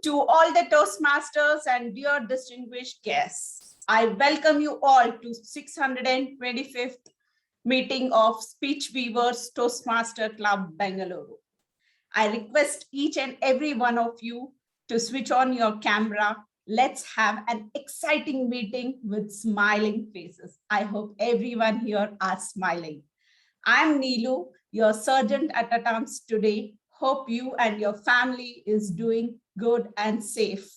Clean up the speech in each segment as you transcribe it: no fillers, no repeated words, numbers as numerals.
To all the Toastmasters and dear distinguished guests, I welcome you all to 625th meeting of Speech Weavers Toastmaster Club, Bengaluru. I request each and every one of you to switch on your camera. Let's have an exciting meeting with smiling faces. I hope everyone here are smiling. I'm Neelu, your Sergeant at Arms today. Hope you and your family is doing good and safe.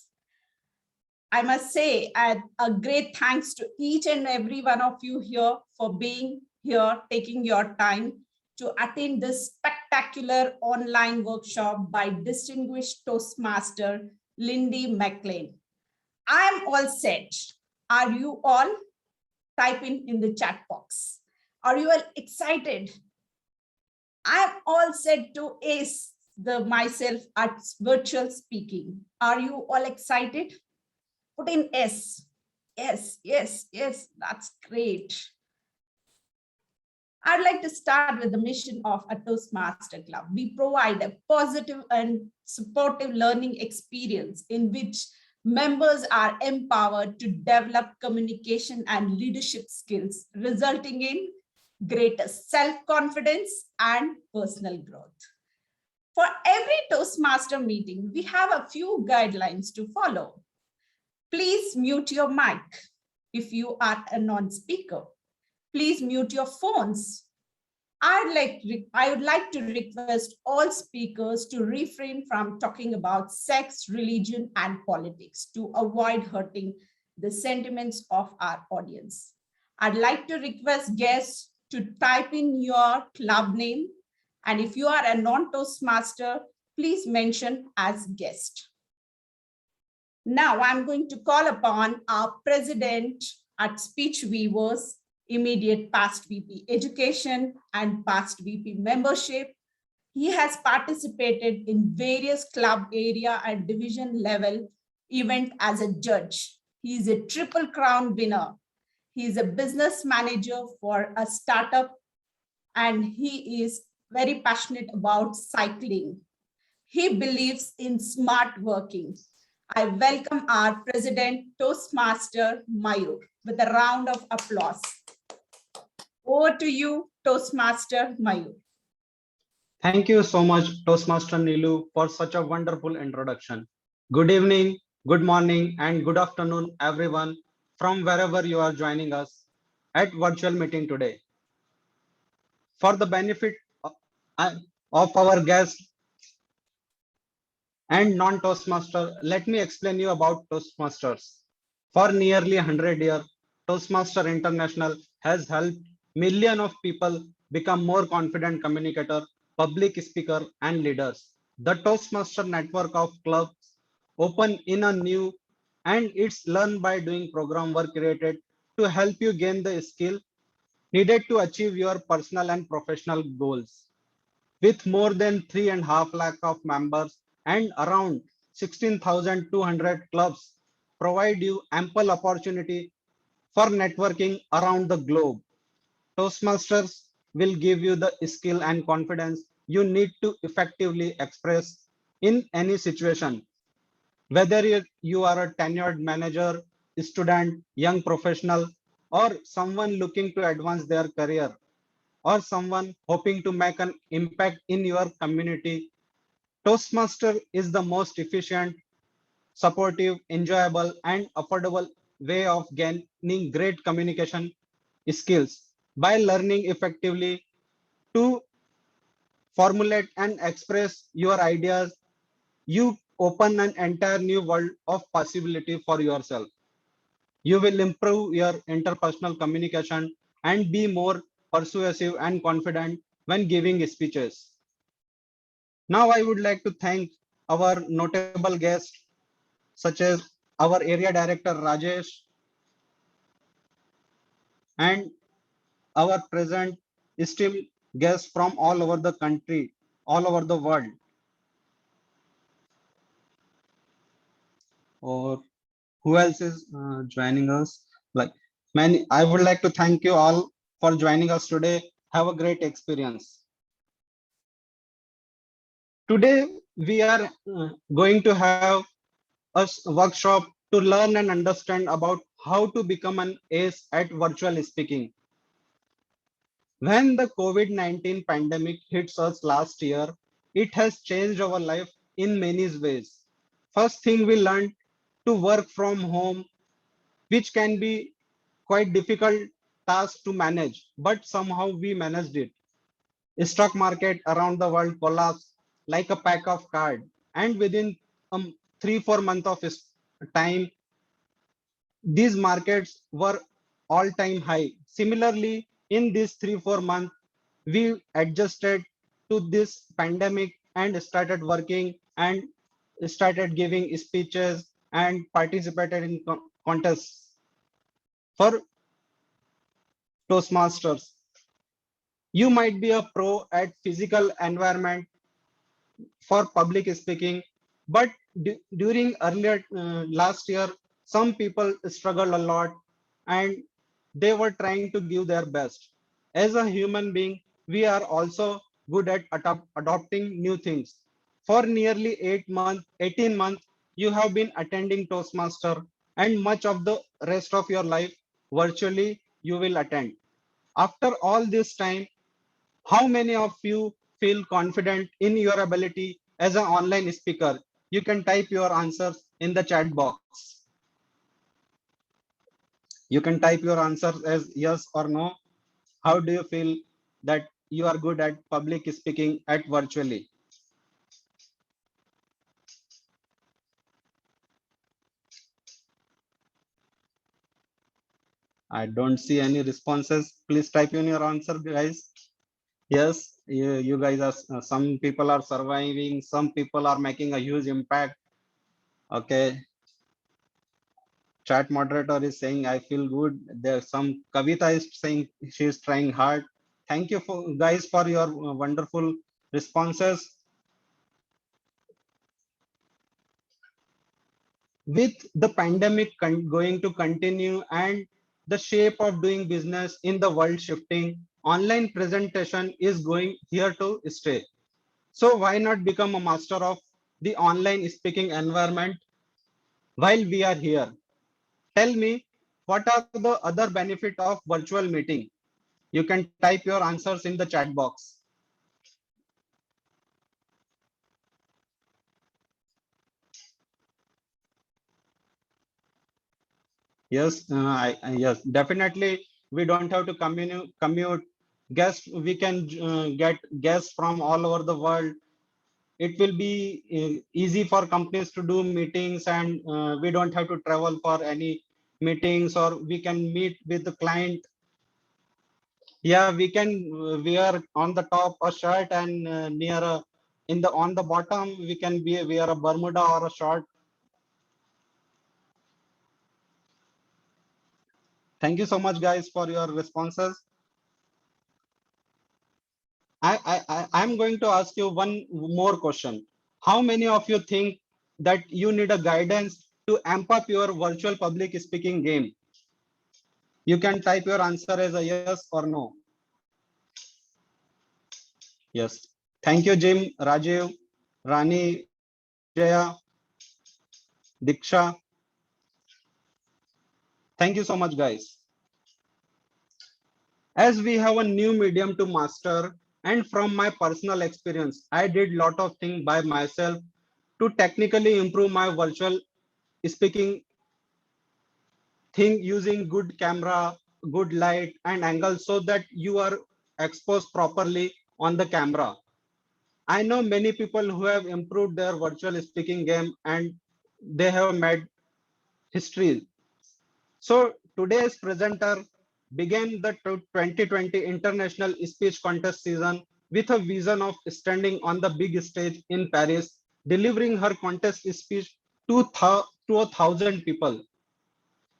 I must say, a great thanks to each and every one of you here for being here, taking your time to attend this spectacular online workshop by distinguished Toastmaster Lindy MacLaine. I'm all set. Are you all? Type in the chat box. Are you all excited? I'm all set to ace myself at virtual speaking. Are you all excited? Put in S. Yes, yes, yes, that's great. I'd like to start with the mission of a Toastmaster Club. We provide a positive and supportive learning experience in which members are empowered to develop communication and leadership skills, resulting in greater self-confidence and personal growth. For every Toastmaster meeting, we have a few guidelines to follow. Please mute your mic if you are a non-speaker. Please mute your phones. I would like to request all speakers to refrain from talking about sex, religion, and politics to avoid hurting the sentiments of our audience. I'd like to request guests to type in your club name. And if you are a non-Toastmaster, please mention as guest. Now I'm going to call upon our president at Speech Weavers, immediate past VP Education and past VP Membership. He has participated in various club area and division level event as a judge. He is a Triple Crown winner. He is a business manager for a startup and he is very passionate about cycling. He believes in smart working. I welcome our president, Toastmaster Mayur, with a round of applause. Over to you, Toastmaster Mayur. Thank you so much, Toastmaster Neelu, for such a wonderful introduction. Good evening, good morning, and good afternoon, everyone, from wherever you are joining us at virtual meeting today. For the benefit of our guests and non-Toastmaster, let me explain you about Toastmasters. For nearly 100 years, Toastmaster International has helped millions of people become more confident communicators, public speakers, and leaders. The Toastmaster network of clubs open in a new and its learn by doing program were created to help you gain the skill needed to achieve your personal and professional goals. With more than 3.5 lakh of members and around 16,200 clubs provide you ample opportunity for networking around the globe. Toastmasters will give you the skill and confidence you need to effectively express in any situation. Whether you are a tenured manager, student, young professional, or someone looking to advance their career, or someone hoping to make an impact in your community, Toastmaster is the most efficient, supportive, enjoyable, and affordable way of gaining great communication skills. By learning effectively to formulate and express your ideas, you open an entire new world of possibility for yourself. You will improve your interpersonal communication and be more persuasive and confident when giving speeches. Now I would like to thank our notable guests, such as our area director Rajesh and our present esteemed guests from all over the country, all over the world. Or who else is joining us? I would like to thank you all for joining us today. Have a great experience. Today we are going to have workshop to learn and understand about how to become an ace at virtual speaking. When the COVID-19 pandemic hits us last year, it has changed our life in many ways. First thing, we learned to work from home, which can be quite difficult task to manage, but somehow we managed it. Stock market around the world collapsed like a pack of cards, and within 3-4 months of time, these markets were all-time high. Similarly, in these 3-4 months, we adjusted to this pandemic and started working and started giving speeches and participated in contests for Toastmasters. You might be a pro at physical environment for public speaking, but during earlier last year, some people struggled a lot and they were trying to give their best. As a human being, we are also good at adopting new things. For nearly 18 months, you have been attending Toastmaster, and much of the rest of your life virtually you will attend. After all this time, how many of you feel confident in your ability as an online speaker? You can type your answers in the chat box. You can type your answers as yes or no. How do you feel that you are good at public speaking at virtually? I don't see any responses. Please type in your answer, guys. Yes, you guys are, some people are surviving, some people are making a huge impact. Okay, chat moderator is saying I feel good. There's some Kavita is saying she's trying hard. Thank you for guys for your wonderful responses. With the pandemic going to continue and the shape of doing business in the world shifting, online presentation is going here to stay. So why not become a master of the online speaking environment while we are here? Tell me, what are the other benefits of virtual meeting? You can type your answers in the chat box. Yes, yes, definitely. We don't have to commute guests. We can get guests from all over the world. It will be easy for companies to do meetings, and we don't have to travel for any meetings, or we can meet with the client. Yeah, we can wear on the top a shirt and near in the on the bottom we can wear a Bermuda or a short. Thank you so much, guys, for your responses. I'm going to ask you one more question. How many of you think that you need a guidance to amp up your virtual public speaking game? You can type your answer as a yes or no. Yes. Thank you, Jim, Rajiv, Rani, Jaya, Diksha. Thank you so much, guys. As we have a new medium to master, and from my personal experience, I did lot of things by myself to technically improve my virtual speaking thing using good camera, good light and angle so that you are exposed properly on the camera. I know many people who have improved their virtual speaking game and they have made history. So today's presenter began the 2020 International Speech Contest season with a vision of standing on the big stage in Paris, delivering her contest speech to 1,000 people.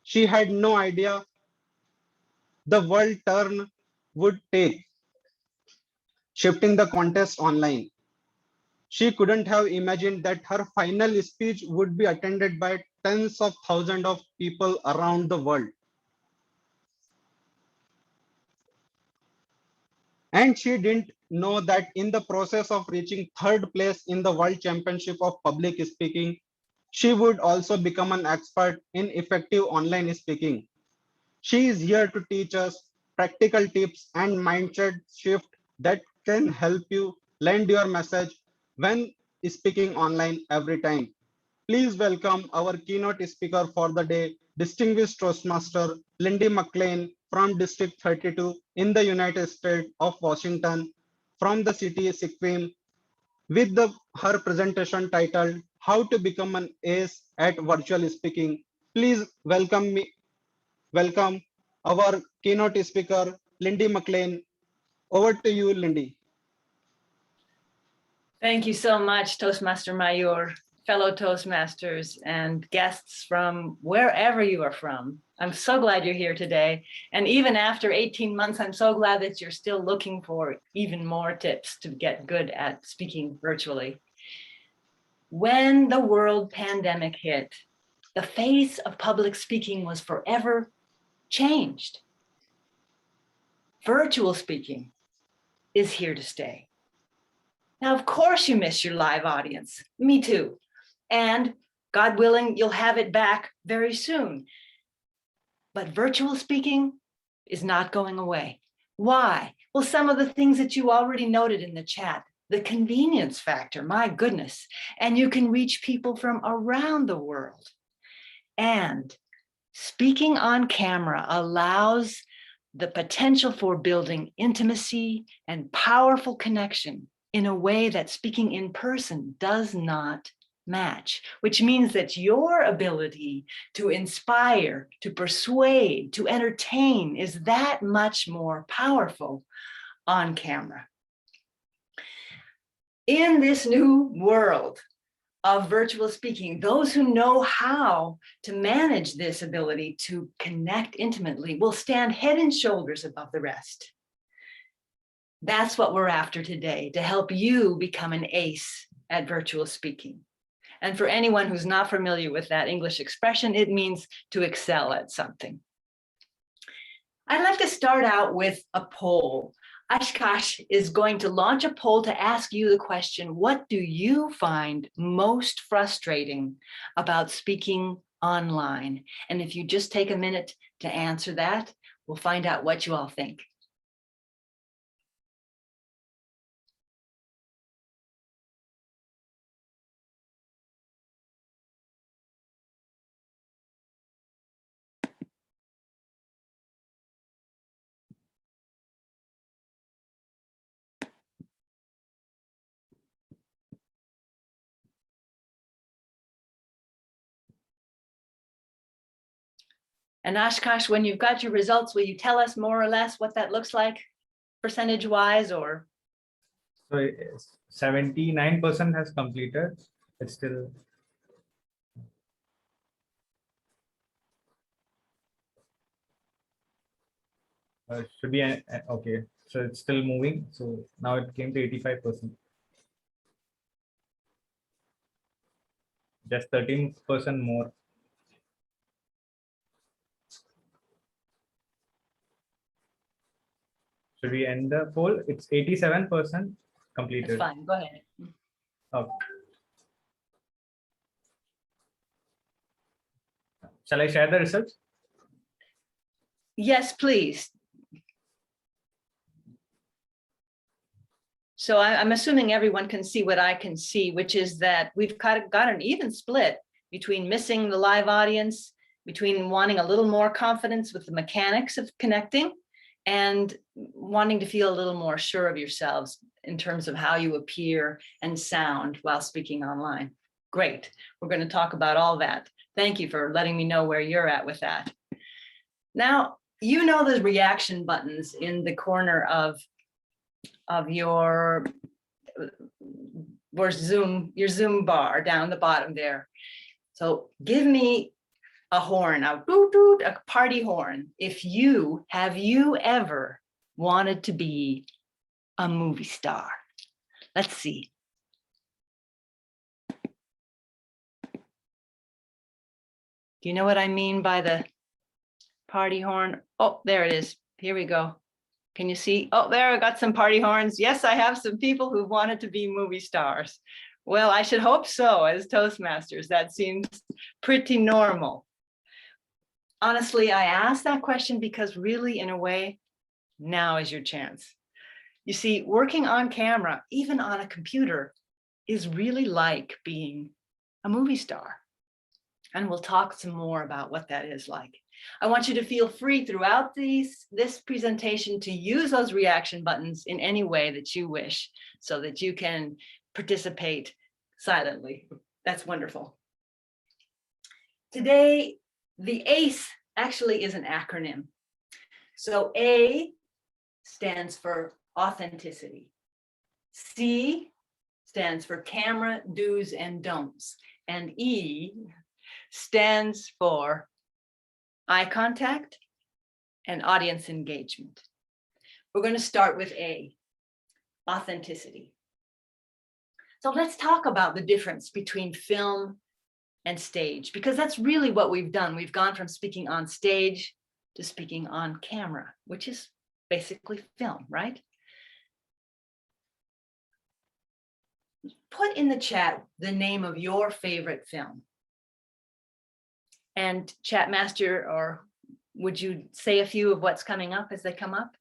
She had no idea the world turn would take, shifting the contest online. She couldn't have imagined that her final speech would be attended by tens of thousands of people around the world. And she didn't know that in the process of reaching third place in the World Championship of Public Speaking, She would also become an expert in effective online speaking. She is here to teach us practical tips and mindset shift that can help you land your message when speaking online every time. Please welcome our keynote speaker for the day, distinguished Toastmaster Lindy MacLaine from District 32 in the United States of Washington, from the city Sikkim, with her presentation titled How to Become an Ace at Virtual Speaking. Please welcome our keynote speaker, Lindy MacLaine. Over to you, Lindy. Thank you so much, Toastmaster Mayur, fellow Toastmasters, and guests from wherever you are from. I'm so glad you're here today. And even after 18 months, I'm so glad that you're still looking for even more tips to get good at speaking virtually. When the world pandemic hit, the face of public speaking was forever changed. Virtual speaking is here to stay. Now, of course, you miss your live audience. Me too. And God willing, you'll have it back very soon. But virtual speaking is not going away. Why? Well, some of the things that you already noted in the chat, the convenience factor, my goodness. And you can reach people from around the world. And speaking on camera allows the potential for building intimacy and powerful connection in a way that speaking in person does not match, which means that your ability to inspire, to persuade, to entertain is that much more powerful on camera. In this new world of virtual speaking, those who know how to manage this ability to connect intimately will stand head and shoulders above the rest. That's what we're after today, to help you become an ace at virtual speaking. And for anyone who's not familiar with that English expression, it means to excel at something. I'd like to start out with a poll. Aakash is going to launch a poll to ask you the question, what do you find most frustrating about speaking online? And if you just take a minute to answer that, we'll find out what you all think. And Aakash, when you've got your results, will you tell us more or less what that looks like, percentage-wise, or? So 79% has completed. It's still. Should be okay. So it's still moving. So now it came to 85%. Just 13% more. Should we end the poll? It's 87% completed. That's fine. Go ahead. Okay. Shall I share the results? Yes, please. So I'm assuming everyone can see what I can see, which is that we've got an even split between missing the live audience, between wanting a little more confidence with the mechanics of connecting, and wanting to feel a little more sure of yourselves in terms of how you appear and sound while speaking online. Great. We're going to talk about all that. Thank you for letting me know where you're at with that. Now, you know the reaction buttons in the corner of your Zoom bar down the bottom there. So give me a horn, a party horn. Have you ever wanted to be a movie star? Let's see. Do you know what I mean by the party horn? Oh, there it is. Here we go. Can you see? Oh, there, I got some party horns. Yes, I have some people who wanted to be movie stars. Well, I should hope so. As Toastmasters, that seems pretty normal. Honestly, I asked that question because really, in a way, now is your chance. You see, working on camera, even on a computer, is really like being a movie star. And we'll talk some more about what that is like. I want you to feel free throughout this presentation to use those reaction buttons in any way that you wish so that you can participate silently. That's wonderful. Today, the ACE actually is an acronym. So A stands for authenticity. C stands for camera do's and don'ts. And E stands for eye contact and audience engagement. We're going to start with A, authenticity. So let's talk about the difference between film and stage, because that's really what we've done. We've gone from speaking on stage to speaking on camera, which is basically film, right? Put in the chat the name of your favorite film. And chat master, or would you say a few of what's coming up as they come up?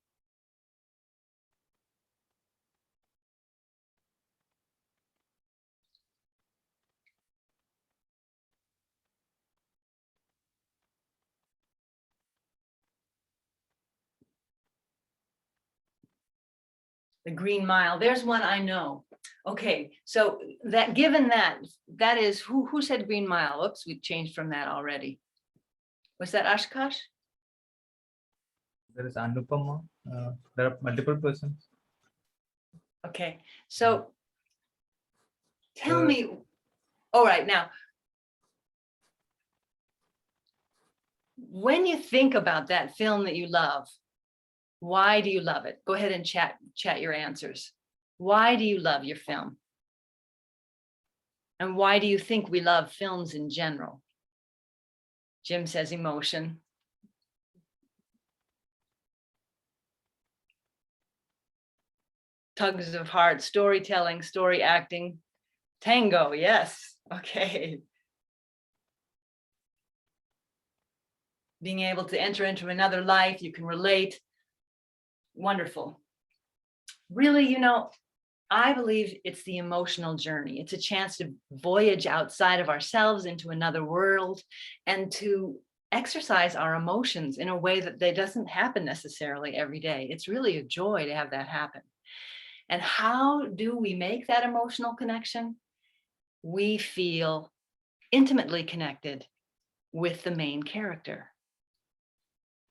The Green Mile, there's one I know. Okay, so that given that is, who said Green Mile? Oops, we changed from that already. Was that Aakash? There is Anupama. There are multiple persons. Okay, so tell me, all right, now, when you think about that film that you love, why do you love it? Go ahead and chat your answers. Why do you love your film? And why do you think we love films in general? Jim says emotion. Tugs of heart, storytelling, story acting. Tango, yes, okay. Being able to enter into another life, you can relate. Wonderful. Really, you know, I believe it's the emotional journey. It's a chance to voyage outside of ourselves into another world and to exercise our emotions in a way that they doesn't happen necessarily every day. It's really a joy to have that happen. And how do we make that emotional connection? We feel intimately connected with the main character.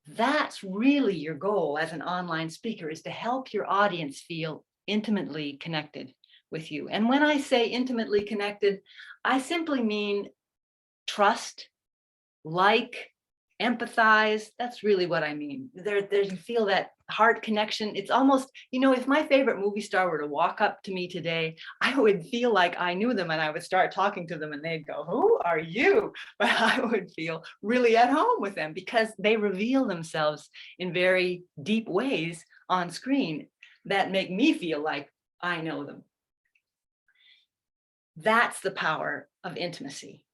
That's really your goal as an online speaker, is to help your audience feel intimately connected with you. And when I say intimately connected, I simply mean trust, like, empathize. That's really what I mean. There you feel that heart connection. It's almost, you know, if my favorite movie star were to walk up to me today, I would feel like I knew them and I would start talking to them and they'd go, "Who are you?" But I would feel really at home with them because they reveal themselves in very deep ways on screen that make me feel like I know them. That's the power of intimacy.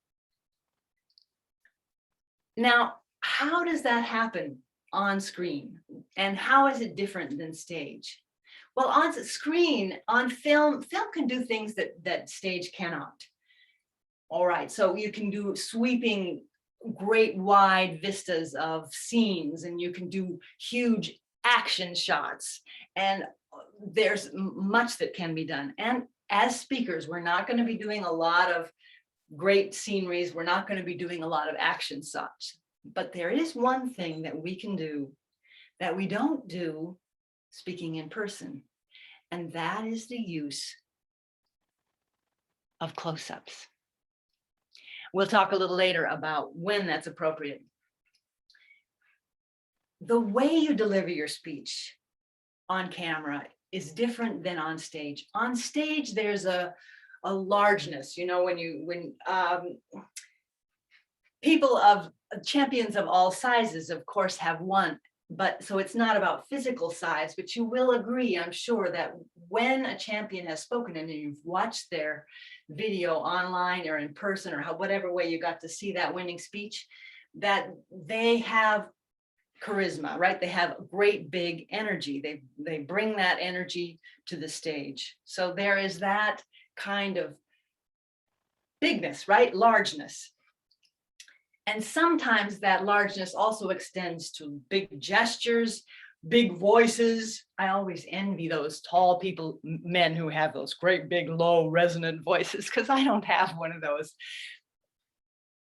Now, how does that happen on screen? And how is it different than stage? Well, on screen, on film can do things that stage cannot. All right, so you can do sweeping, great wide vistas of scenes, and you can do huge action shots, and there's much that can be done. And as speakers, we're not going to be doing a lot of great sceneries. We're not going to be doing a lot of action shots. But there is one thing that we can do that we don't do speaking in person, and that is the use of close-ups. We'll talk a little later about when that's appropriate. The way you deliver your speech on camera is different than on stage. On stage, there's a largeness, you know, when people of champions of all sizes, of course, have one But so it's not about physical size, but you will agree, I'm sure, that when a champion has spoken and you've watched their video online or in person or whatever way you got to see that winning speech, that they have charisma, right? They have great big energy. They bring that energy to the stage. So there is that kind of bigness, right? Largeness. And sometimes that largeness also extends to big gestures, big voices. I always envy those tall people, men who have those great big, low, resonant voices, because I don't have one of those.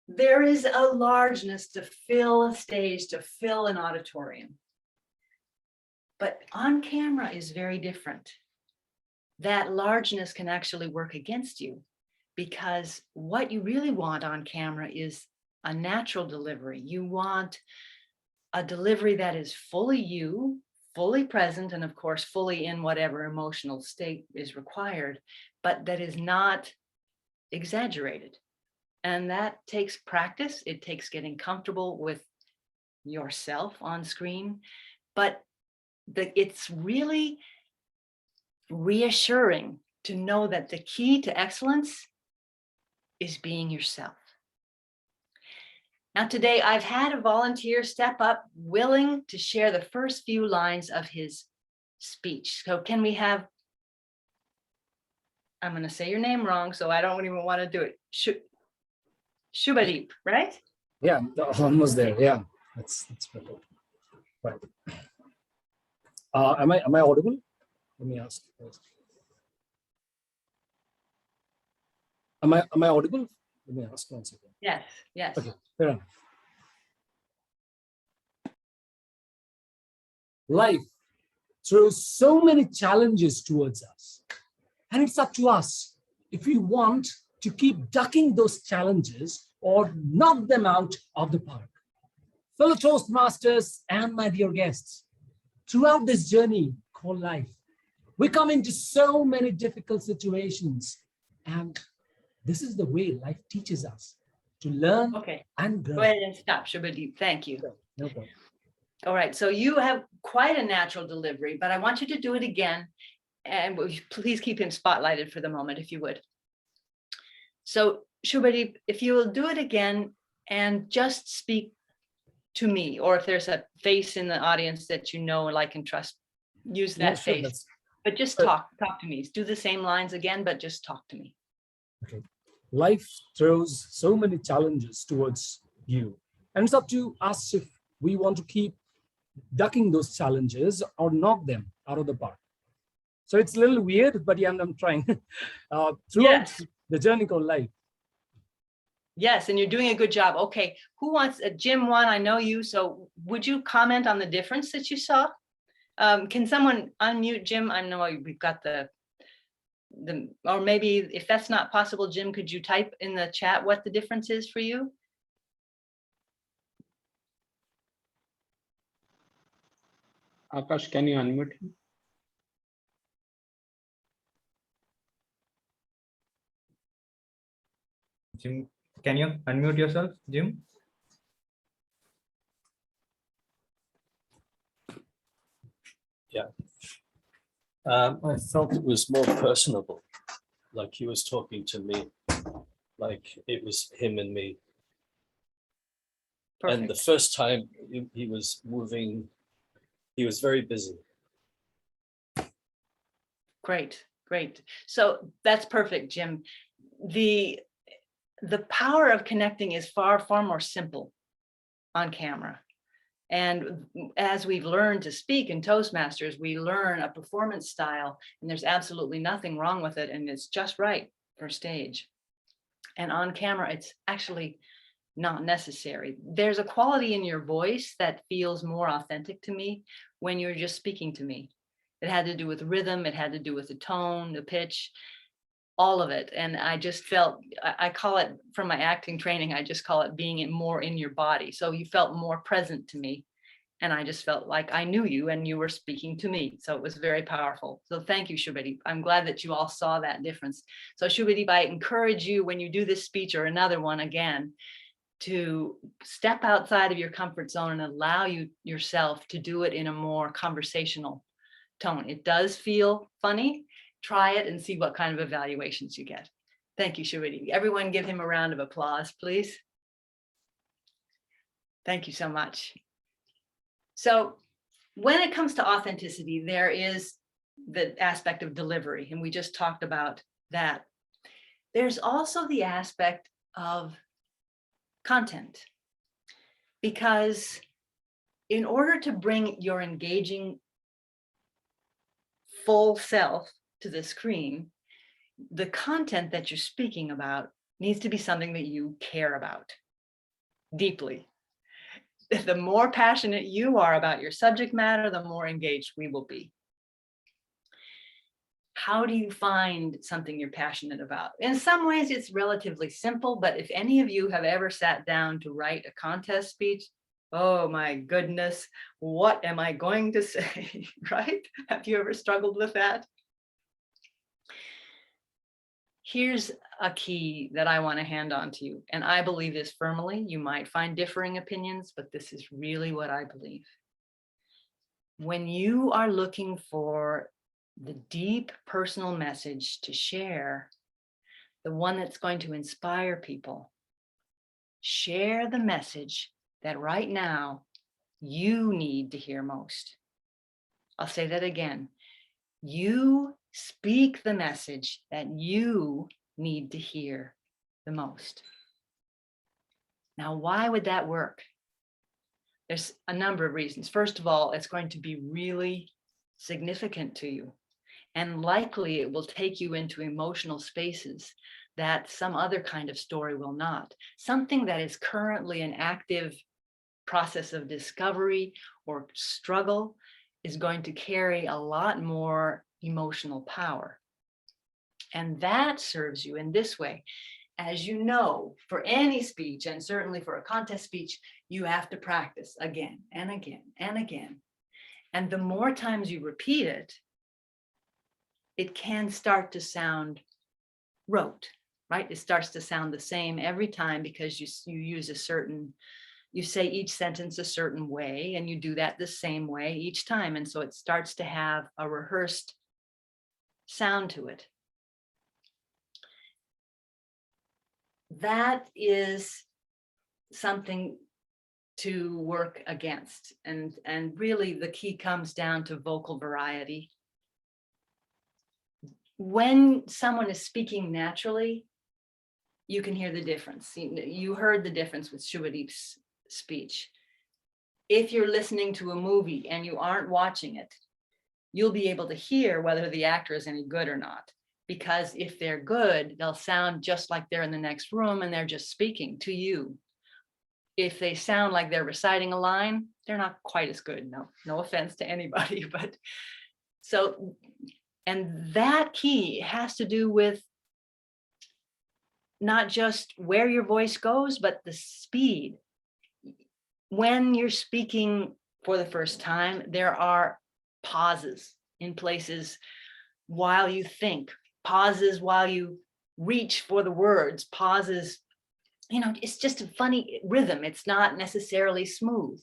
There is a largeness to fill a stage, to fill an auditorium. But on camera is very different. That largeness can actually work against you, because what you really want on camera is a natural delivery. You want a delivery that is fully you, fully present, and of course, fully in whatever emotional state is required, but that is not exaggerated. And that takes practice. It takes getting comfortable with yourself on screen, but it's really reassuring to know that the key to excellence is being yourself. Now, today I've had a volunteer step up willing to share the first few lines of his speech. So can we have, I'm going to say your name wrong, so I don't even want to do it. Subhdeep, right? Yeah, almost there. Yeah, that's perfect. Right. Am I audible? Let me ask first. Am I audible? Let me ask once again. Yes, yes. Okay, fair enough. Life throws so many challenges towards us, and it's up to us if we want to keep ducking those challenges or knock them out of the park. Fellow Toastmasters and my dear guests, throughout this journey called life, we come into so many difficult situations, and this is the way life teaches us to learn and grow. Go ahead and stop, Subhdeep. Thank you. No problem. All right, so you have quite a natural delivery, but I want you to do it again. And please keep him spotlighted for the moment, if you would. So Subhdeep, if you will do it again and just speak to me, or if there's a face in the audience that you know, like, and trust, use that face. But just talk to me. Do the same lines again, but just talk to me. Okay. Life throws so many challenges towards you, and it's up to us if we want to keep ducking those challenges or knock them out of the park. So it's a little weird, but yeah, I'm trying. Throughout the journey called life. Yes, and you're doing a good job. Okay, who wants Jim one? I know you, so would you comment on the difference that you saw? Can someone unmute Jim? I know we've got the or maybe if that's not possible, Jim, could you type in the chat what the difference is for you? Aakash, can you unmute him? Jim, can you unmute yourself, Jim? Yeah. I felt it was more personable, like he was talking to me, like it was him and me. Perfect. And the first time he was moving, he was very busy. Great, great. So that's perfect, Jim. The power of connecting is far more simple on camera. And as we've learned to speak in Toastmasters, we learn a performance style, and there's absolutely nothing wrong with it, and it's just right for stage. And on camera, it's actually not necessary. There's a quality in your voice that feels more authentic to me when you're just speaking to me. It had to do with rhythm, it had to do with the tone, the pitch, all of it. And I just felt, I call it, from my acting training, I just call it being more in your body. So you felt more present to me. And I just felt like I knew you and you were speaking to me. So it was very powerful. So thank you, Subhdeep. I'm glad that you all saw that difference. So Subhdeep, I encourage you, when you do this speech or another one again, to step outside of your comfort zone and allow yourself to do it in a more conversational tone. It does feel funny. Try it and see what kind of evaluations you get. Thank you, Subhdeep. Everyone give him a round of applause, please. Thank you so much. So when it comes to authenticity, there is the aspect of delivery, and we just talked about that. There's also the aspect of content, because in order to bring your engaging full self to the screen, the content that you're speaking about needs to be something that you care about deeply. The more passionate you are about your subject matter, the more engaged we will be. How do you find something you're passionate about? In some ways, it's relatively simple, but if any of you have ever sat down to write a contest speech, oh my goodness, what am I going to say, right? Have you ever struggled with that? Here's a key that I want to hand on to you, and I believe this firmly. You might find differing opinions, but this is really what I believe. When you are looking for the deep personal message to share, the one that's going to inspire people, share the message that right now you need to hear most. I'll say that again. You speak the message that you need to hear the most. Now, why would that work? There's a number of reasons. First of all, it's going to be really significant to you, and likely it will take you into emotional spaces that some other kind of story will not. Something that is currently an active process of discovery or struggle is going to carry a lot more emotional power. And that serves you in this way. As you know, for any speech, and certainly for a contest speech, you have to practice again and again and again. And the more times you repeat it, it can start to sound rote, right? It starts to sound the same every time because you use a certain, you say each sentence a certain way, and you do that the same way each time. And so it starts to have a rehearsed sound to it. That is something to work against. And really the key comes down to vocal variety. When someone is speaking naturally, you can hear the difference. You heard the difference with Subhdeep's speech. If you're listening to a movie and you aren't watching it, you'll be able to hear whether the actor is any good or not. Because if they're good, they'll sound just like they're in the next room and they're just speaking to you. If they sound like they're reciting a line, they're not quite as good. No offense to anybody, but so, and that key has to do with not just where your voice goes, but the speed. When you're speaking for the first time, there are pauses in places while you think, pauses while you reach for the words, pauses, it's just a funny rhythm. It's not necessarily smooth.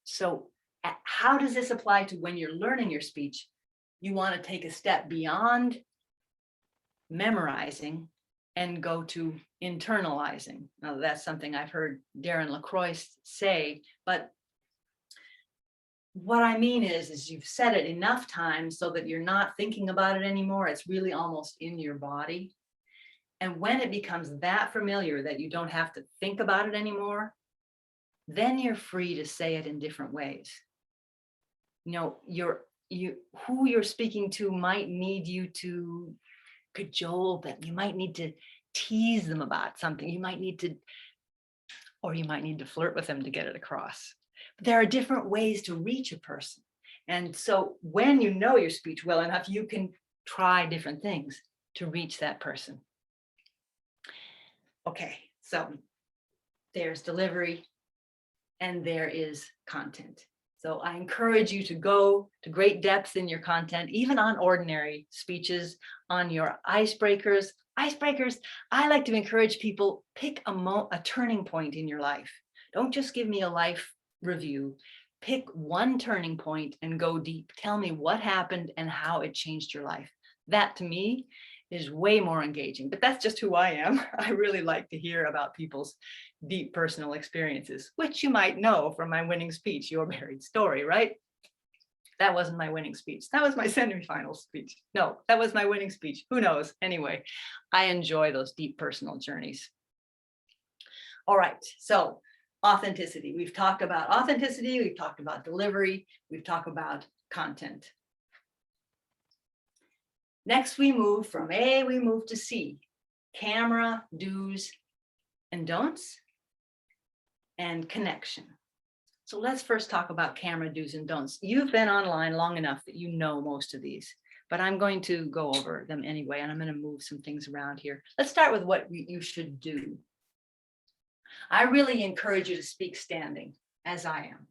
So how does this apply to when you're learning your speech? You want to take a step beyond memorizing and go to internalizing. Now, that's something I've heard Darren LaCroix say, but what I mean is you've said it enough times so that you're not thinking about it anymore. It's really almost in your body. And when it becomes that familiar that you don't have to think about it anymore, then you're free to say it in different ways. Who you're speaking to might need you to cajole them. You might need to tease them about something. You might need to flirt with them to get it across. But there are different ways to reach a person. And so when you know your speech well enough, you can try different things to reach that person. Okay, so there's delivery and there is content. So I encourage you to go to great depths in your content, even on ordinary speeches, on your icebreakers, Icebreakers, I like to encourage people, pick a turning point in your life. Don't just give me a life review. Pick one turning point and go deep. Tell me what happened and how it changed your life. That to me is way more engaging, but that's just who I am. I really like to hear about people's deep personal experiences, which you might know from my winning speech, Your Married Story, right? That wasn't my winning speech. That was my semifinal speech. No, that was my winning speech. Who knows? Anyway, I enjoy those deep personal journeys. All right, so authenticity. We've talked about authenticity. We've talked about delivery. We've talked about content. Next, we move from A, we move to C. Camera, do's and don'ts, and connection. So let's first talk about camera do's and don'ts. You've been online long enough that you know most of these, but I'm going to go over them anyway, and I'm going to move some things around here. Let's start with what you should do. I really encourage you to speak standing, as I am.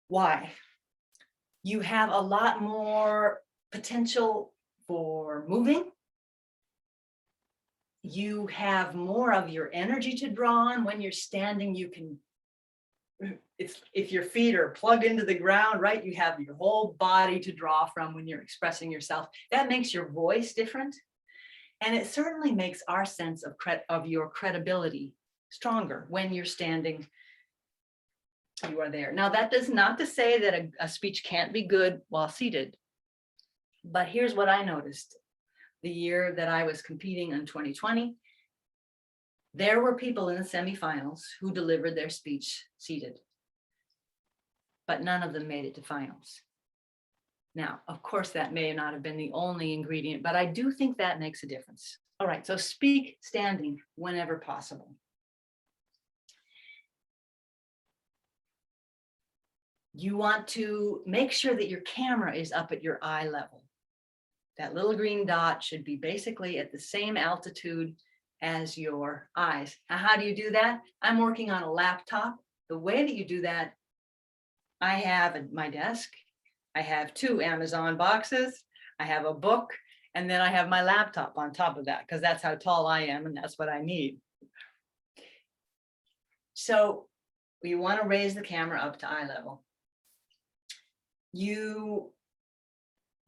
Why? You have a lot more potential for moving. You have more of your energy to draw on. When you're standing, you can, if your feet are plugged into the ground, right, you have your whole body to draw from when you're expressing yourself. That makes your voice different. And it certainly makes our sense of your credibility stronger. When you're standing, you are there. Now, that does not to say that a speech can't be good while seated. But here's what I noticed. The year that I was competing in 2020, there were people in the semifinals who delivered their speech seated, but none of them made it to finals. Now, of course, that may not have been the only ingredient, but I do think that makes a difference. All right, so speak standing whenever possible. You want to make sure that your camera is up at your eye level. That little green dot should be basically at the same altitude as your eyes. Now, how do you do that? I'm working on a laptop. The way that you do that, I have at my desk, I have 2 Amazon boxes, I have a book, and then I have my laptop on top of that, because that's how tall I am and that's what I need. So you want to raise the camera up to eye level. You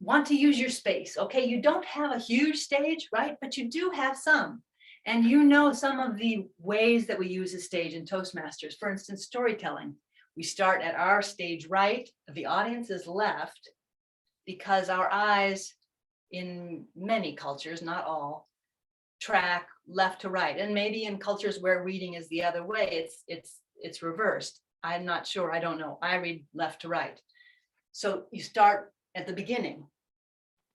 want to use your space. Okay, you don't have a huge stage, right? But you do have some. And you know some of the ways that we use a stage in Toastmasters. For instance, storytelling. We start at our stage right, the audience's left, because our eyes in many cultures, not all, track left to right. And maybe in cultures where reading is the other way, it's reversed. I'm not sure, I don't know. I read left to right. So you start at the beginning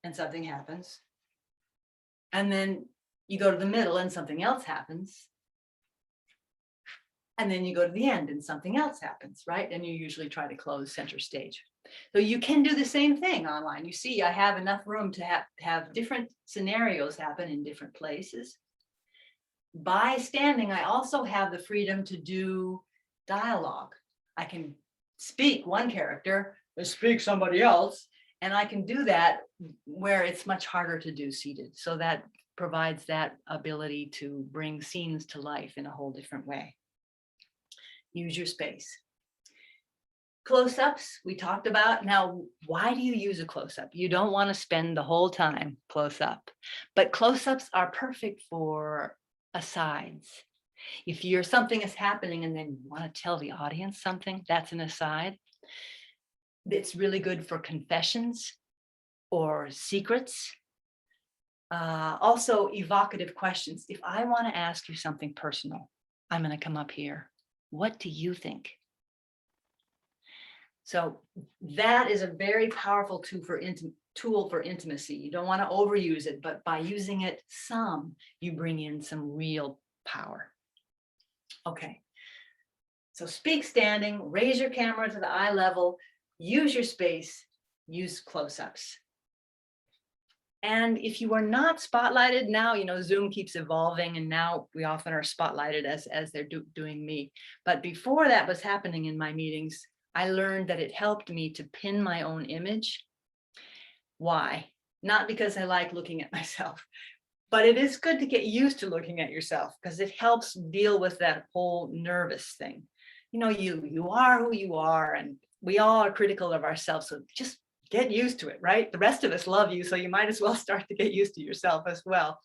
and something happens. And then you go to the middle and something else happens. And then you go to the end and something else happens, right? And you usually try to close center stage. So you can do the same thing online. You see, I have enough room to have different scenarios happen in different places. By standing, I also have the freedom to do dialogue. I can speak one character, or speak somebody else, and I can do that where it's much harder to do seated. So that provides that ability to bring scenes to life in a whole different way. Use your space. Close-ups, we talked about. Now, why do you use a close-up? You don't want to spend the whole time close-up, but close-ups are perfect for asides. If something is happening and then you want to tell the audience something, that's an aside. It's really good for confessions or secrets. Also, evocative questions. If I want to ask you something personal, I'm going to come up here. What do you think? So that is a very powerful tool for intimacy. You don't want to overuse it, but by using it some, you bring in some real power. Okay. So speak standing, raise your camera to the eye level, use your space, use close-ups. And if you are not spotlighted now, Zoom keeps evolving, and now we often are spotlighted as they're doing me. But before that was happening in my meetings, I learned that it helped me to pin my own image. Why? Not because I like looking at myself, But it is good to get used to looking at yourself because it helps deal with that whole nervous thing. You know, you are who you are, and we all are critical of ourselves. So just get used to it, right? The rest of us love you, so you might as well start to get used to yourself as well.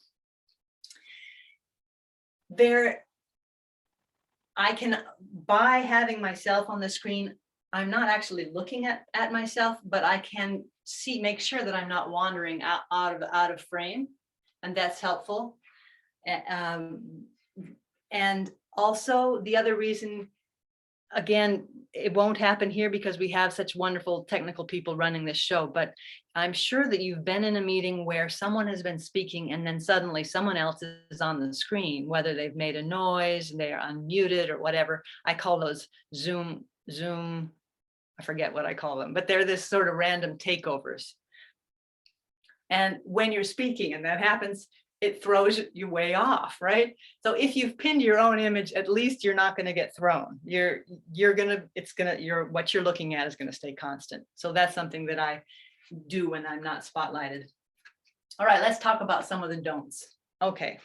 I can, by having myself on the screen, I'm not actually looking at myself, but I can make sure that I'm not wandering out of frame, and that's helpful. And also the other reason, again, it won't happen here because we have such wonderful technical people running this show, but I'm sure that you've been in a meeting where someone has been speaking and then suddenly someone else is on the screen, whether they've made a noise, they're unmuted or whatever. I call those Zoom, I forget what I call them, but they're this sort of random takeovers. And when you're speaking and that happens, it throws you way off, right? So if you've pinned your own image, at least you're not going to get thrown. What you're looking at is going to stay constant. So that's something that I do when I'm not spotlighted. All right, let's talk about some of the don'ts. Okay,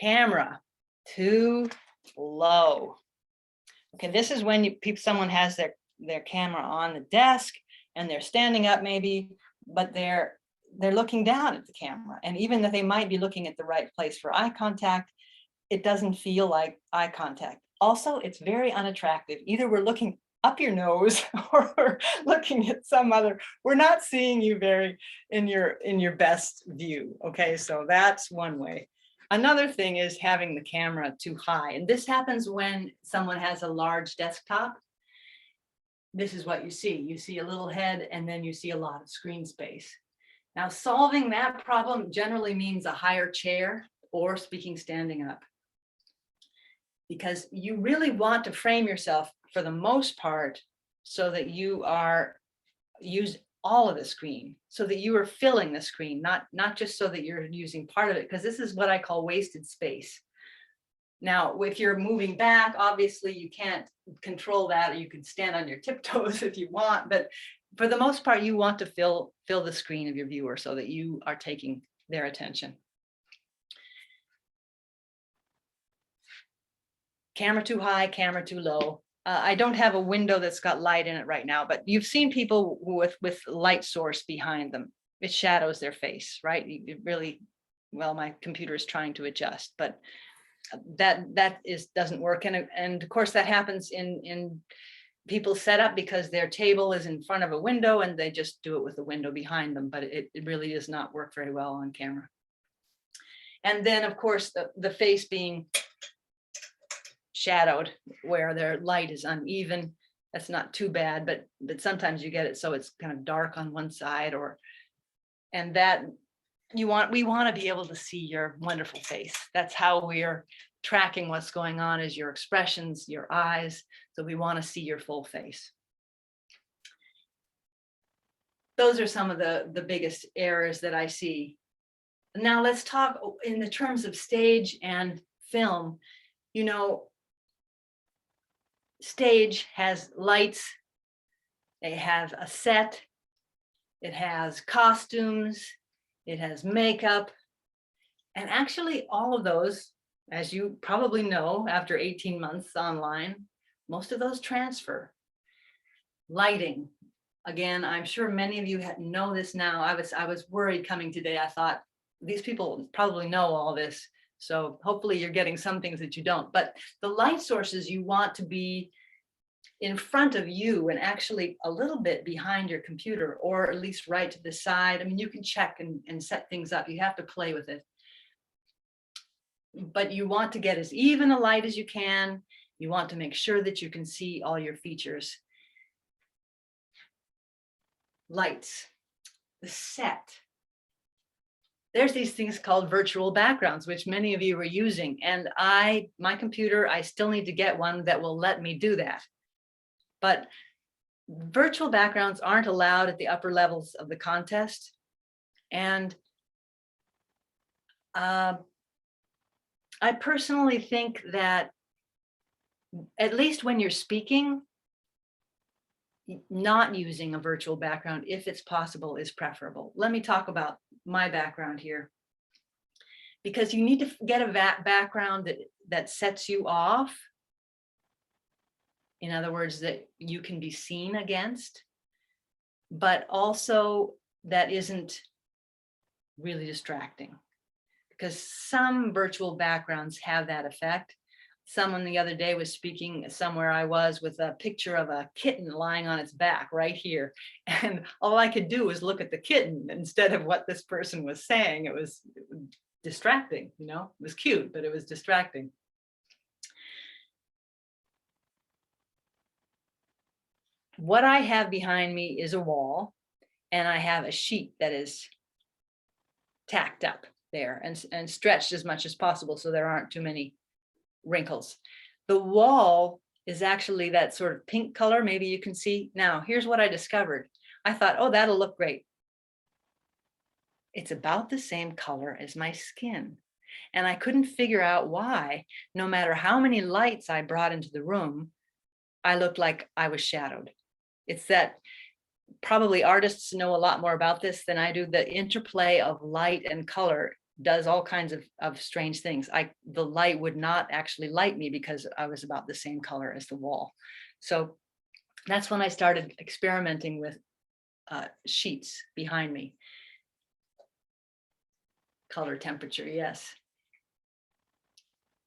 camera too low. Okay, this is when someone has their camera on the desk and they're standing up maybe, but they're looking down at the camera. And even though they might be looking at the right place for eye contact, it doesn't feel like eye contact. Also, it's very unattractive. Either we're looking up your nose or we're looking at some other, we're not seeing you very in your best view. Okay, so that's one way. Another thing is having the camera too high. And this happens when someone has a large desktop. This is what you see. You see a little head and then you see a lot of screen space. Now, solving that problem generally means a higher chair or speaking standing up, because you really want to frame yourself for the most part so that you use all of the screen, so that you are filling the screen, not just so that you're using part of it, because this is what I call wasted space. Now, if you're moving back, obviously you can't control that. You can stand on your tiptoes if you want, but for the most part, you want to fill the screen of your viewer so that you are taking their attention. Camera too high, camera too low. I don't have a window that's got light in it right now, but you've seen people with light source behind them. It shadows their face, right? It really, well, my computer is trying to adjust, but that doesn't work. And of course that happens in people's setup because their table is in front of a window and they just do it with the window behind them, but it really does not work very well on camera. And then of course the face being shadowed where their light is uneven. That's not too bad, but sometimes you get it so it's kind of dark on one side, and that we want to be able to see your wonderful face. That's how we're tracking what's going on, is your expressions, your eyes. So we want to see your full face. Those are some of the biggest errors that I see. Now let's talk in the terms of stage and film. You know, stage has lights, it has a set, it has costumes, it has makeup, and actually all of those, as you probably know, after 18 months online, most of those transfer. Lighting, again, I'm sure many of you know this now. I was worried coming today. I thought these people probably know all this, so hopefully you're getting some things that you don't. But the light sources you want to be in front of you and actually a little bit behind your computer, or at least right to the side. I mean, you can check and set things up. You have to play with it. But you want to get as even a light as you can. You want to make sure that you can see all your features. Lights, the set. There's these things called virtual backgrounds, which many of you are using. And my computer, I still need to get one that will let me do that. But virtual backgrounds aren't allowed at the upper levels of the contest. And I personally think that at least when you're speaking, not using a virtual background, if it's possible, is preferable. Let me talk about my background here. because you need to get a background that sets you off. In other words, that you can be seen against, but also that isn't really distracting, because some virtual backgrounds have that effect. Someone the other day was speaking somewhere I was with a picture of a kitten lying on its back right here. And all I could do was look at the kitten instead of what this person was saying. It was distracting, you know, it was cute, but it was distracting. What I have behind me is a wall, and I have a sheet that is tacked up there and stretched as much as possible so there aren't too many wrinkles. The wall is actually that sort of pink color, maybe you can see. Now, here's what I discovered. I thought, oh, that'll look great. It's about the same color as my skin. And I couldn't figure out why, no matter how many lights I brought into the room, I looked like I was shadowed. It's that probably artists know a lot more about this than I do. The interplay of light and color does all kinds of strange things. The light would not actually light me because I was about the same color as the wall. So that's when I started experimenting with sheets behind me. Color temperature, yes.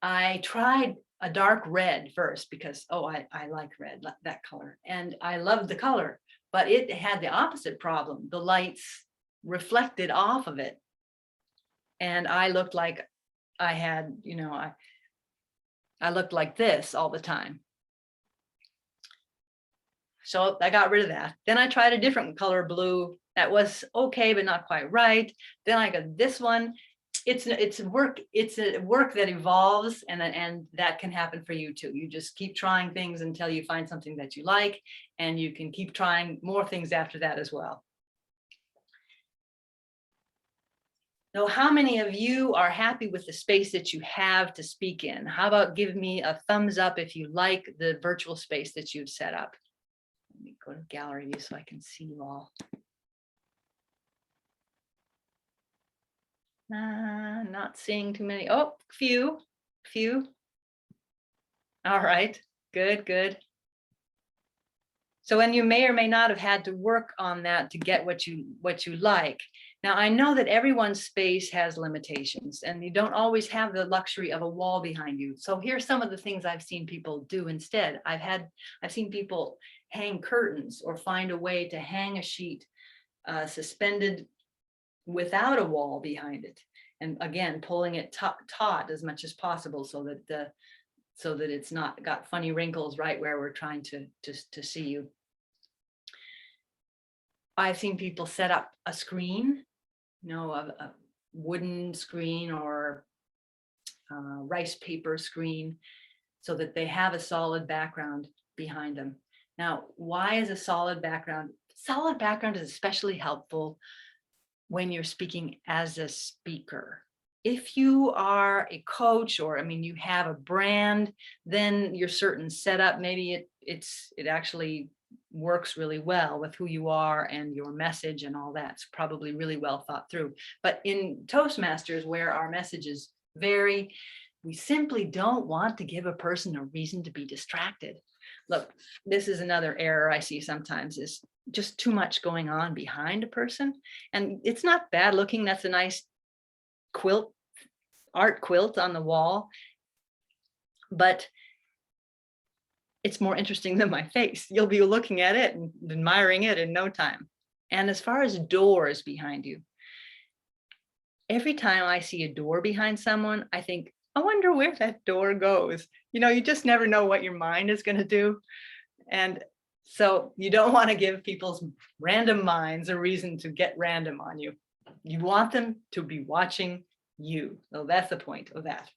I tried a dark red first because, oh, I like red, that color. And I loved the color, but it had the opposite problem. The lights reflected off of it. And I looked like I had, you know, I looked like this all the time. So I got rid of that. Then I tried a different color, blue. That was okay, but not quite right. Then I got this one. It's a work that evolves, and that can happen for you too. You just keep trying things until you find something that you like, and you can keep trying more things after that as well. So how many of you are happy with the space that you have to speak in? How about give me a thumbs up if you like the virtual space that you've set up? Let me go to gallery view so I can see you all. Not seeing too many. Oh, few. All right, good. So, and you may or may not have had to work on that to get what you like. Now, I know that everyone's space has limitations, and you don't always have the luxury of a wall behind you. So here's some of the things I've seen people do instead. I've seen people hang curtains or find a way to hang a sheet suspended without a wall behind it, and again pulling it taut as much as possible so that it's not got funny wrinkles right where we're trying to see you. I've seen people set up a screen, you know, a wooden screen or rice paper screen, so that they have a solid background behind them. Now, why is a solid background? Solid background is especially helpful when you're speaking as a speaker. If you are a coach, or you have a brand, then your certain setup, maybe it actually works really well with who you are and your message and all that. It's probably really well thought through. But in Toastmasters, where our messages vary, we simply don't want to give a person a reason to be distracted. Look, this is another error I see sometimes, is just too much going on behind a person. And it's not bad looking. That's a nice art quilt on the wall, but it's more interesting than my face. You'll be looking at it and admiring it in no time. And as far as doors behind you, every time I see a door behind someone, I think, I wonder where that door goes. You know, you just never know what your mind is going to do. And so you don't want to give people's random minds a reason to get random on you. You want them to be watching you. So that's the point of that.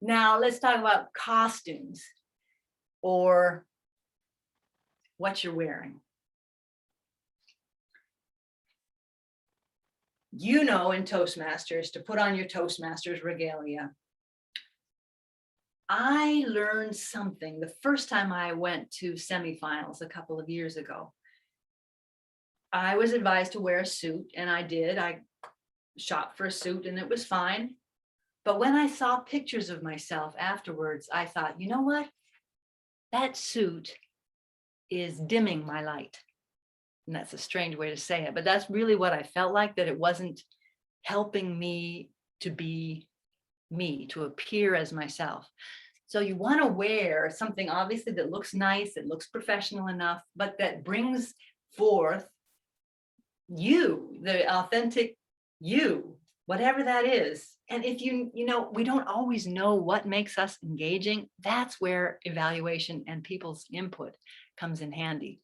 Now let's talk about costumes, or what you're wearing. You know, in Toastmasters, to put on your Toastmasters regalia. I learned something the first time I went to semifinals a couple of years ago. I was advised to wear a suit, and I did. I shop for a suit and it was fine. But when I saw pictures of myself afterwards, I thought, you know what? That suit is dimming my light. And that's a strange way to say it, but that's really what I felt like, that it wasn't helping me to be me, to appear as myself. So you want to wear something obviously that looks nice, that looks professional enough, but that brings forth you, the authentic you, whatever that is. And if we don't always know what makes us engaging, that's where evaluation and people's input comes in handy.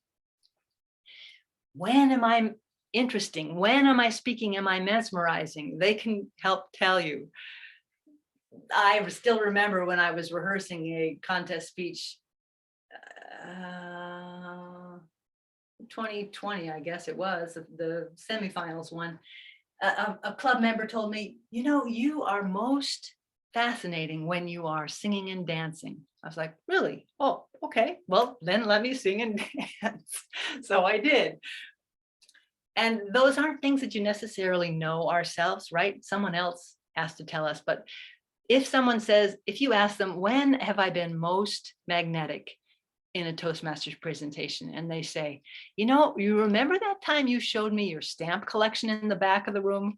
When am I interesting? When am I speaking? Am I mesmerizing? They can help tell you. I still remember when I was rehearsing a contest speech, 2020, I guess it was, the semifinals one. A club member told me, you are most fascinating when you are singing and dancing. I was like, really? Oh, okay. Well, then let me sing and dance. So I did. And those aren't things that you necessarily know ourselves, right? Someone else has to tell us. But if you ask them, when have I been most magnetic in a Toastmasters presentation? And they say, you remember that time you showed me your stamp collection in the back of the room?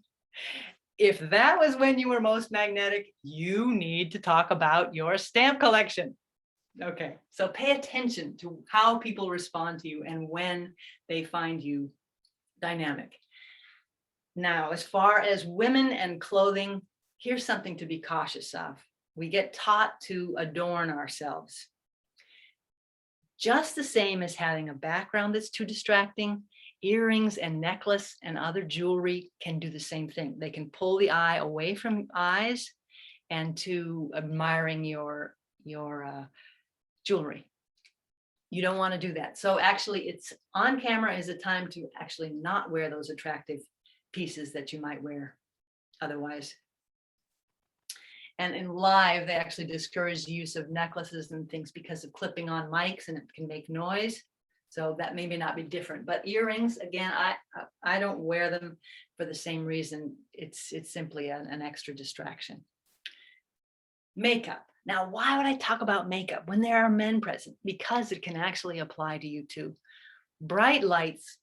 If that was when you were most magnetic, you need to talk about your stamp collection. Okay, so pay attention to how people respond to you and when they find you dynamic. Now, as far as women and clothing, here's something to be cautious of. We get taught to adorn ourselves. Just the same as having a background that's too distracting, earrings and necklace and other jewelry can do the same thing. They can pull the eye away from eyes and to admiring your jewelry. You don't want to do that. So actually, it's on camera is a time to actually not wear those attractive pieces that you might wear otherwise. And in live, they actually discourage the use of necklaces and things because of clipping on mics and it can make noise. So that may not be different. But earrings, again, I don't wear them for the same reason. It's simply an extra distraction. Makeup. Now, why would I talk about makeup when there are men present? Because it can actually apply to you too. Bright lights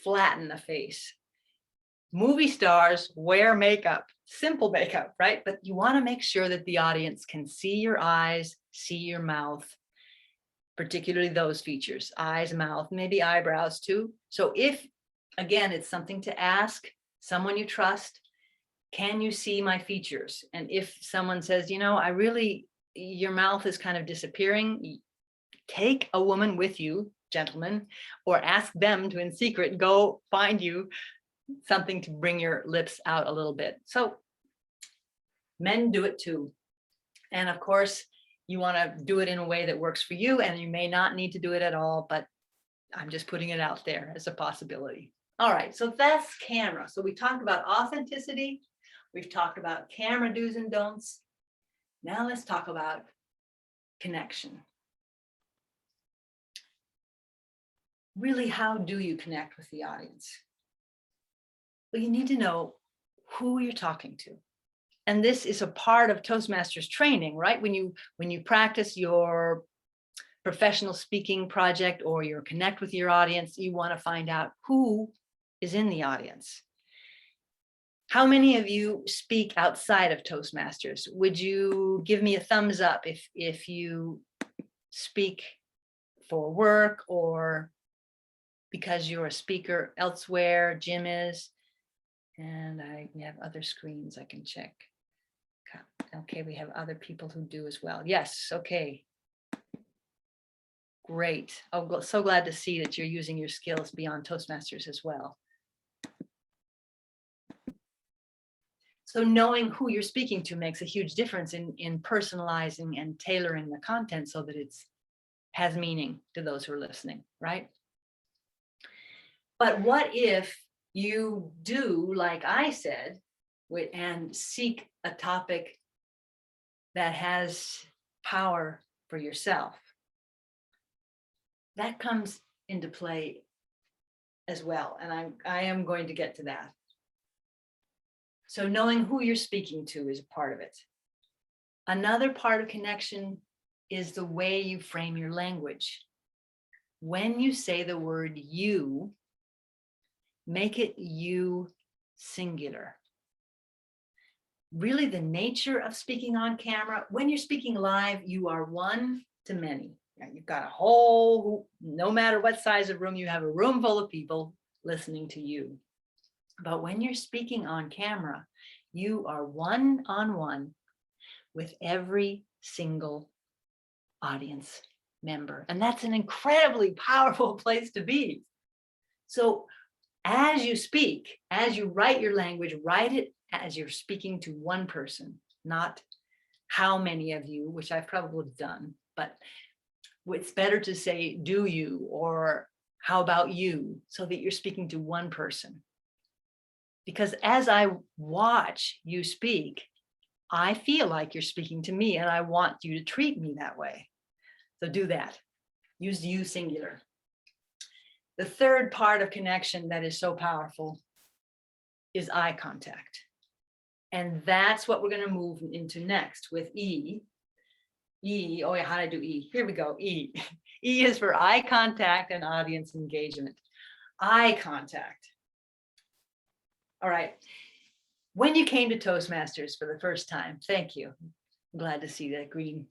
flatten the face. Movie stars wear makeup, simple makeup, right? But you want to make sure that the audience can see your eyes, see your mouth, particularly those features, eyes, mouth, maybe eyebrows too. So if, again, it's something to ask someone you trust, can you see my features? And if someone says, your mouth is kind of disappearing, take a woman with you, gentlemen, or ask them to, in secret, go find you something to bring your lips out a little bit. So men do it too. And of course, you want to do it in a way that works for you, and you may not need to do it at all, but I'm just putting it out there as a possibility. All right, so that's camera. So we talked about authenticity. We've talked about camera do's and don'ts. Now let's talk about connection. Really, how do you connect with the audience? Well, you need to know who you're talking to. And this is a part of Toastmasters training, right? When you practice your professional speaking project or your connect with your audience, you want to find out who is in the audience. How many of you speak outside of Toastmasters? Would you give me a thumbs up if you speak for work or because you're a speaker elsewhere? Jim is. And we have other screens I can check. Okay, we have other people who do as well. Yes, okay. Great. Oh, so glad to see that you're using your skills beyond Toastmasters as well. So knowing who you're speaking to makes a huge difference in personalizing and tailoring the content so that it has meaning to those who are listening, right? But what if you do, like I said, and seek a topic that has power for yourself? That comes into play as well. And I am going to get to that. So knowing who you're speaking to is a part of it. Another part of connection is the way you frame your language. When you say the word you, make it you singular. Really, the nature of speaking on camera, when you're speaking live, you are one to many. You've got a whole, no matter what size of room, you have a room full of people listening to you. But when you're speaking on camera, you are one-on-one with every single audience member. And that's an incredibly powerful place to be. So as you speak, as you write your language, write it as you're speaking to one person, not how many of you, which I've probably done, but it's better to say, do you, or how about you, so that you're speaking to one person. Because as I watch you speak, I feel like you're speaking to me and I want you to treat me that way. So do that. Use you singular. The third part of connection that is so powerful is eye contact. And that's what we're going to move into next with E. E, oh yeah, how do I do E? Here we go, E. E is for eye contact and audience engagement. Eye contact. All right. When you came to Toastmasters for the first time, thank you. I'm glad to see that green.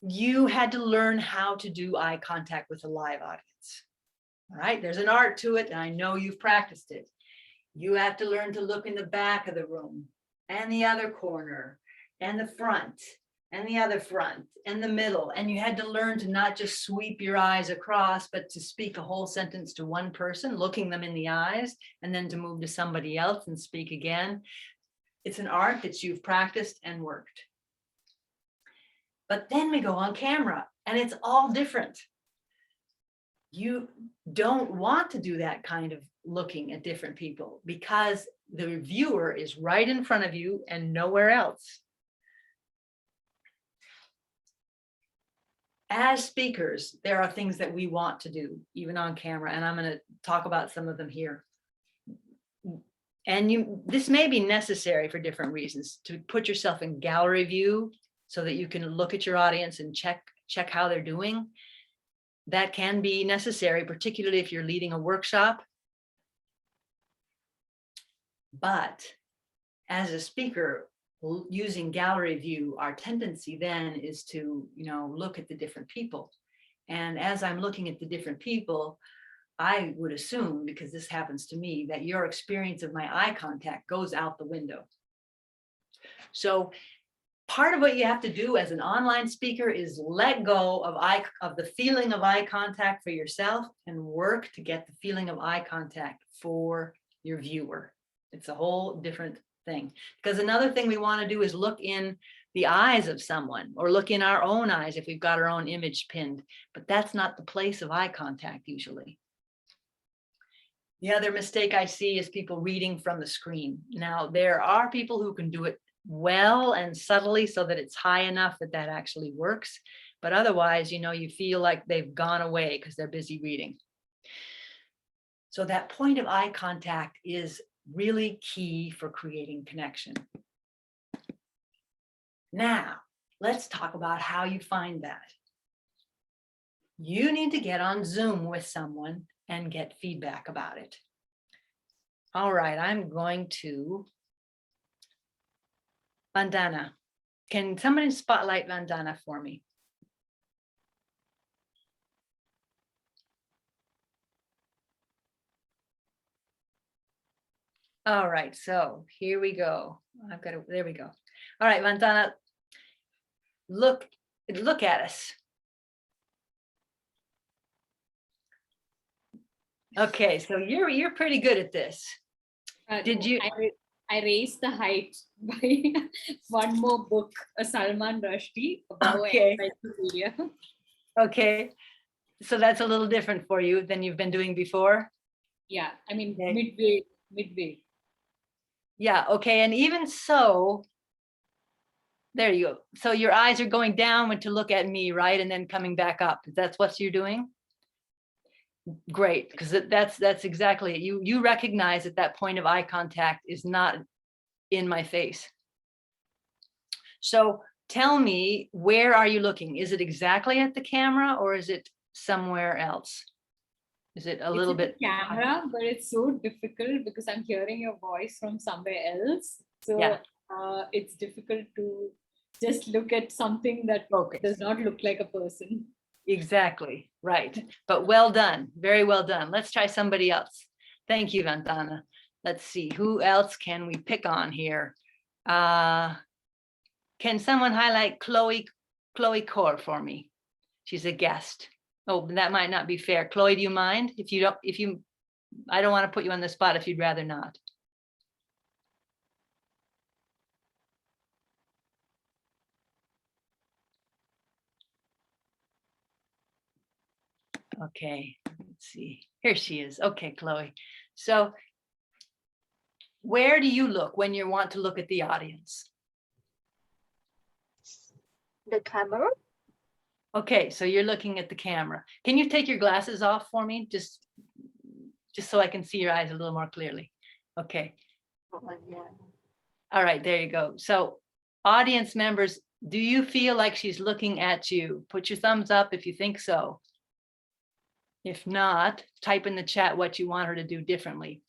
You had to learn how to do eye contact with a live audience. All right, there's an art to it, and I know you've practiced it. You have to learn to look in the back of the room, and the other corner, and the front, and the other front, and the middle. And you had to learn to not just sweep your eyes across, but to speak a whole sentence to one person, looking them in the eyes, and then to move to somebody else and speak again. It's an art that you've practiced and worked. But then we go on camera, and it's all different. You don't want to do that kind of looking at different people because the viewer is right in front of you and nowhere else. As speakers, there are things that we want to do, even on camera, and I'm going to talk about some of them here. And this may be necessary for different reasons, to put yourself in gallery view so that you can look at your audience and check how they're doing. That can be necessary, particularly if you're leading a workshop. But as a speaker, using gallery view, our tendency then is to, look at the different people. And as I'm looking at the different people, I would assume, because this happens to me, that your experience of my eye contact goes out the window. So part of what you have to do as an online speaker is let go of the feeling of eye contact for yourself and work to get the feeling of eye contact for your viewer. It's a whole different thing. Because another thing we want to do is look in the eyes of someone, or look in our own eyes if we've got our own image pinned, but that's not the place of eye contact usually. The other mistake I see is people reading from the screen. Now, there are people who can do it well and subtly so that it's high enough that that actually works. But otherwise, you feel like they've gone away because they're busy reading. So that point of eye contact is really key for creating connection. Now, let's talk about how you find that. You need to get on Zoom with someone and get feedback about it. All right, I'm going to Vandana. Can somebody spotlight Vandana for me? All right, so here we go. There we go. All right, Vandana, look at us. Okay, so you're pretty good at this. Did you? I raised the height by one more book, a Salman Rushdie, about Okay. encyclopedia. Okay, so that's a little different for you than you've been doing before. Yeah, I mean, Okay. midway. Yeah, okay, and even so, there you go. So your eyes are going down to look at me, right? And then coming back up. That's what you're doing? Great, because that's exactly it. You recognize that that point of eye contact is not in my face. So tell me, where are you looking? Is it exactly at the camera or is it somewhere else? Is it a little bit? Camera, but it's so difficult because I'm hearing your voice from somewhere else. So Yeah. It's difficult to just look at something that Focus. does not look like a person. Exactly, right. But well done, very well done. Let's try somebody else. Thank you, Vandana. Let's see, who else can we pick on here? Can someone highlight Chloe Kaur for me? She's a guest. Oh, that might not be fair. Chloe, do you mind? I don't want to put you on the spot if you'd rather not. Okay, let's see. Here she is. Okay, Chloe. So where do you look when you want to look at the audience? The camera. Okay, so you're looking at the camera. Can you take your glasses off for me? Just so I can see your eyes a little more clearly. Okay. Oh, yeah. All right, there you go. So audience members, do you feel like she's looking at you? Put your thumbs up if you think so. If not, type in the chat what you want her to do differently.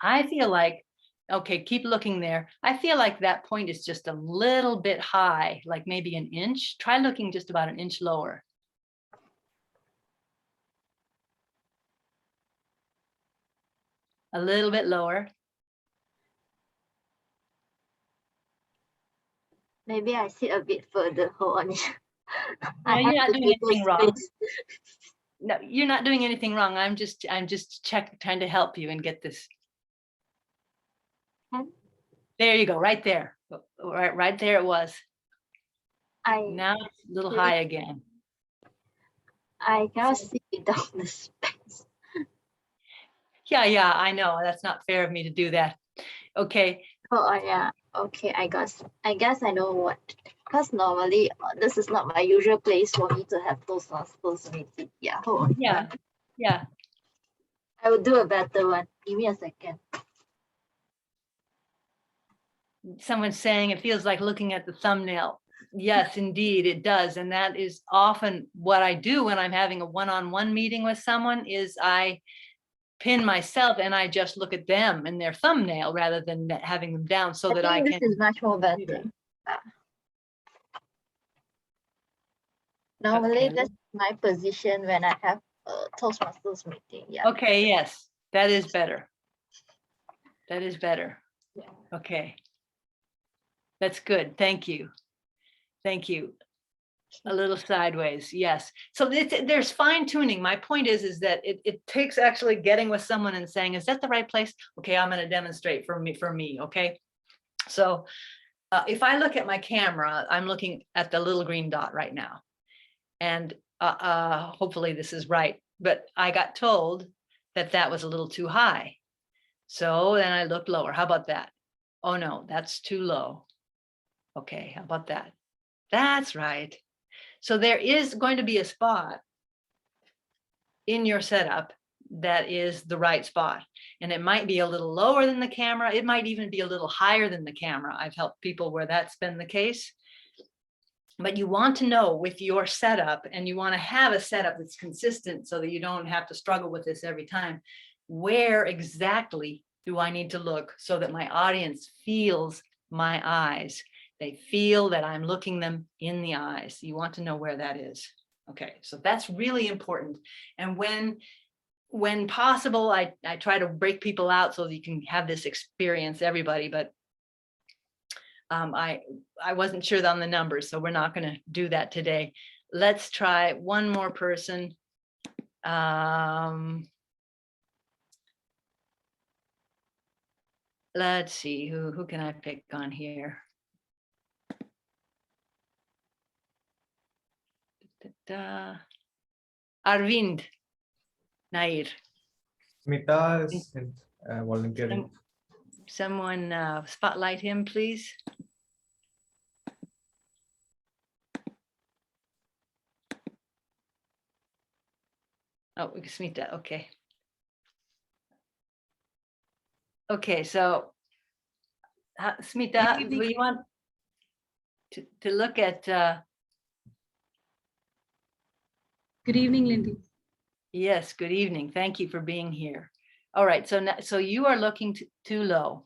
I feel like, okay, keep looking there. I feel like that point is just a little bit high, like maybe an inch. Try looking just about an inch lower. A little bit lower. Maybe I sit a bit further. Hold on. No, you're not doing anything wrong. Space. No, you're not doing anything wrong. I'm just trying to help you and get this. Okay. There you go, right there. Right there it was. Now it's a little high again. I cannot see without the space. Yeah, I know. That's not fair of me to do that. Okay. Oh, yeah. Okay, I guess I know what. Because normally this is not my usual place for me to have those meetings. Yeah, hold on. Yeah. I will do a better one. Give me a second. Someone's saying it feels like looking at the thumbnail. Yes, indeed, it does. And that is often what I do when I'm having a one-on-one meeting with someone is I pin myself and I just look at them and their thumbnail rather than having them down so that I can. This is much more better. Normally, Okay. that's my position when I have a Toastmasters meeting. Yeah. Okay, yes, that is better. That is better. Yeah. Okay. That's good. Thank you. Thank you. A little sideways, yes. So there's fine tuning. My point is that it takes actually getting with someone and saying, is that the right place? Okay, I'm going to demonstrate for me. Okay. So if I look at my camera, I'm looking at the little green dot right now. And hopefully this is right. But I got told that that was a little too high. So then I looked lower. How about that? Oh no, that's too low. Okay, how about that? That's right. So there is going to be a spot in your setup that is the right spot. And it might be a little lower than the camera. It might even be a little higher than the camera. I've helped people where that's been the case. But you want to know with your setup, and you want to have a setup that's consistent so that you don't have to struggle with this every time. Where exactly do I need to look so that my audience feels my eyes? They feel that I'm looking them in the eyes. You want to know where that is. Okay, so that's really important. And when possible, I try to break people out so that you can have this experience, everybody, but I wasn't sure on the numbers, so we're not going to do that today. Let's try one more person. Let's see, who can I pick on here? Arvind Nair. Smita is volunteering. Someone spotlight him, please. Oh, Smita, okay. Okay, so Smita, do you want to look at, Good evening, Lindy. yes, good evening. Thank you for being here. All right, so now, so you are looking too low.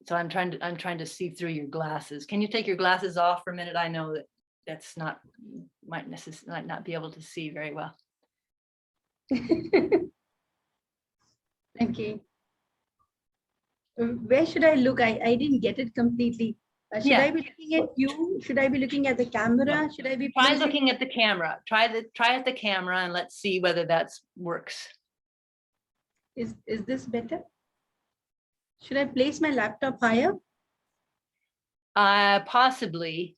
So I'm trying to see through your glasses. Can you take your glasses off for a minute? I know that that's not, might not be able to see very well. Okay. Where should I look? I didn't get it completely. Should Yeah. I be looking at you? Should I be looking at the camera? No. Should I be Try placing- looking at the camera. Try at the camera and let's see whether that works. Is this better? Should I place my laptop higher? Possibly.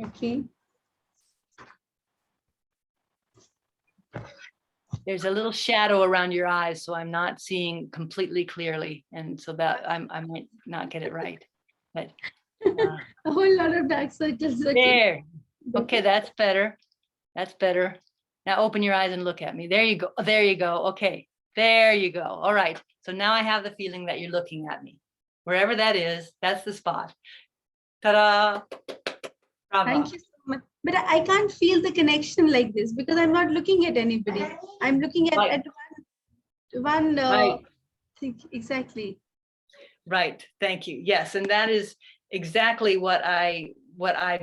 Okay. There's a little shadow around your eyes, so I'm not seeing completely clearly, and so that I might not get it right. But A whole lot of dark circles. Okay. there. Okay, that's better. That's better. Now open your eyes and look at me. There you go. There you go. Okay, there you go. All right. So now I have the feeling that you're looking at me. Wherever that is, that's the spot. Ta-da! Bravo. Thank you so much. But I can't feel the connection like this because I'm not looking at anybody. I'm looking at, Right. one Right. thing. Exactly. Right. Thank you. Yes, and that is exactly what I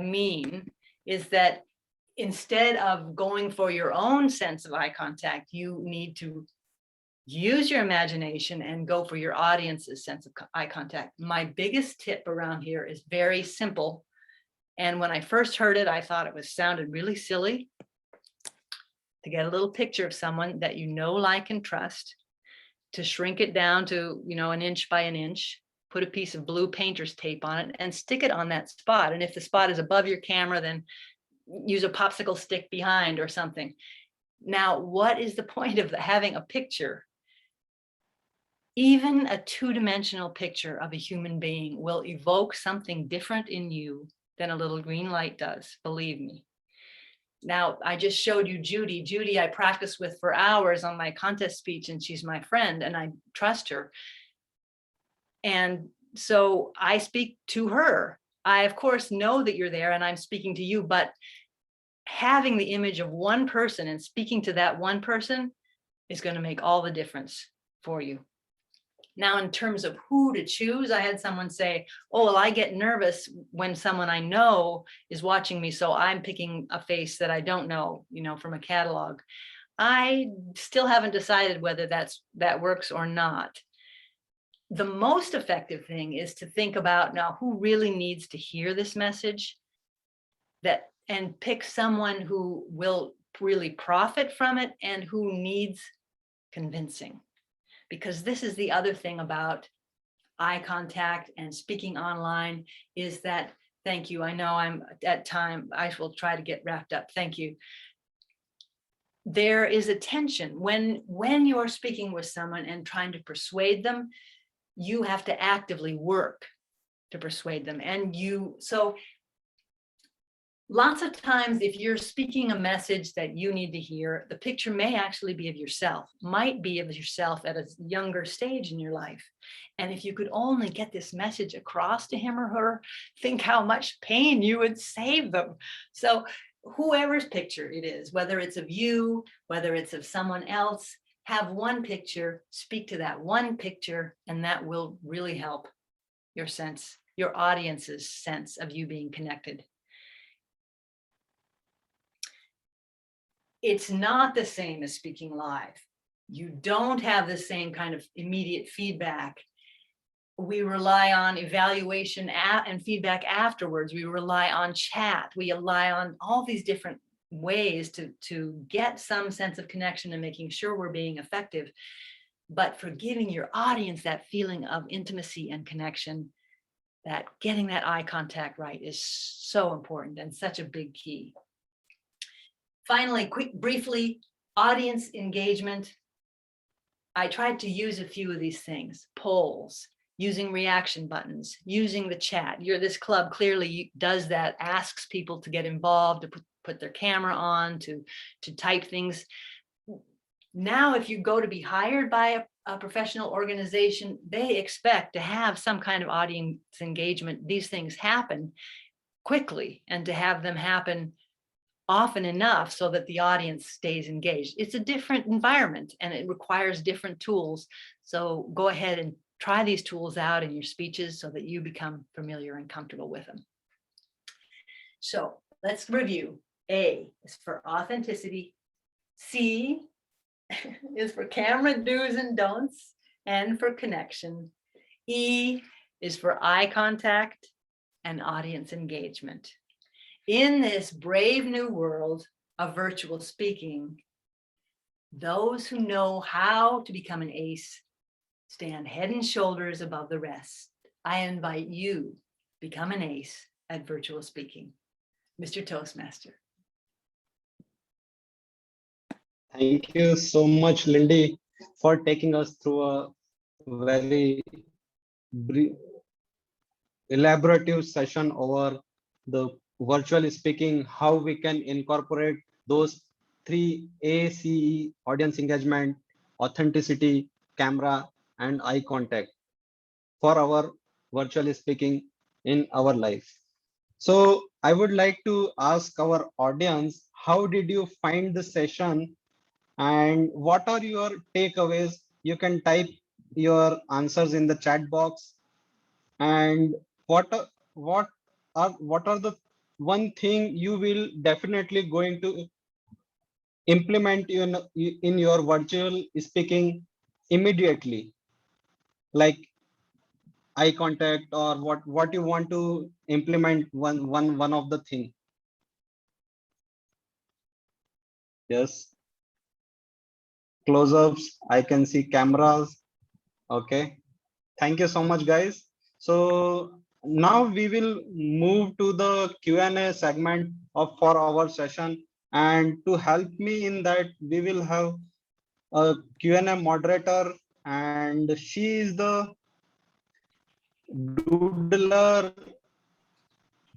mean, is that instead of going for your own sense of eye contact, you need to use your imagination and go for your audience's sense of eye contact. My biggest tip around here is very simple. And when I first heard it, I thought it sounded really silly to get a little picture of someone that you know, like, and trust, to shrink it down to, an inch by an inch, put a piece of blue painter's tape on it and stick it on that spot. And if the spot is above your camera, then use a popsicle stick behind or something. Now, what is the point of having a picture? Even a two-dimensional picture of a human being will evoke something different in you than a little green light does, believe me. Now, I just showed you Judy. Judy, I practiced with for hours on my contest speech, and she's my friend, and I trust her. And so I speak to her. I, of course, know that you're there and I'm speaking to you, but having the image of one person and speaking to that one person is going to make all the difference for you. Now, in terms of who to choose, I had someone say, oh, well, I get nervous when someone I know is watching me, so I'm picking a face that I don't know, from a catalog. I still haven't decided whether that works or not. The most effective thing is to think about now who really needs to hear this message, and pick someone who will really profit from it and who needs convincing. Because this is the other thing about eye contact and speaking online is that, thank you, I know I'm at time, I will try to get wrapped up, thank you. There is a tension when you're speaking with someone and trying to persuade them, you have to actively work to persuade them. And so lots of times, if you're speaking a message that you need to hear, the picture may actually be of yourself, might be of yourself at a younger stage in your life. And if you could only get this message across to him or her, think how much pain you would save them. So whoever's picture it is, whether it's of you, whether it's of someone else, have one picture, speak to that one picture, and that will really help your audience's sense of you being connected. It's not the same as speaking live. You don't have the same kind of immediate feedback. We rely on evaluation and feedback afterwards. We rely on chat. We rely on all these different ways to get some sense of connection and making sure we're being effective. But for giving your audience that feeling of intimacy and connection, that getting that eye contact right is so important and such a big key. Finally, briefly, audience engagement. I tried to use a few of these things: polls, using reaction buttons, using the chat. This club clearly does that, asks people to get involved, to put their camera on, to type things. Now, if you go to be hired by a professional organization, they expect to have some kind of audience engagement. These things happen quickly and to have them happen often enough so that the audience stays engaged. It's a different environment and it requires different tools. So go ahead and try these tools out in your speeches so that you become familiar and comfortable with them. So let's review. A is for authenticity. C is for camera do's and don'ts and for connection. E is for eye contact and audience engagement. In this brave new world of virtual speaking, those who know how to become an ace stand head and shoulders above the rest. I invite you to become an ace at virtual speaking. Mr. Toastmaster. Thank you so much, Lindy, for taking us through a very elaborative session over the virtual speaking, how we can incorporate those 3 ACE: audience engagement, authenticity, camera, and eye contact for our virtual speaking in our life. So I would like to ask our audience, how did you find the session and what are your takeaways? You can type your answers in the chat box. And what are the one thing you will definitely going to implement in your virtual speaking immediately, like eye contact, or what you want to implement one of the thing? Yes, close-ups, I can see cameras. Okay, thank you so much, guys. So now we will move to the Q&A segment for our session, and to help me in that, we will have a Q&A moderator, and she is the doodler,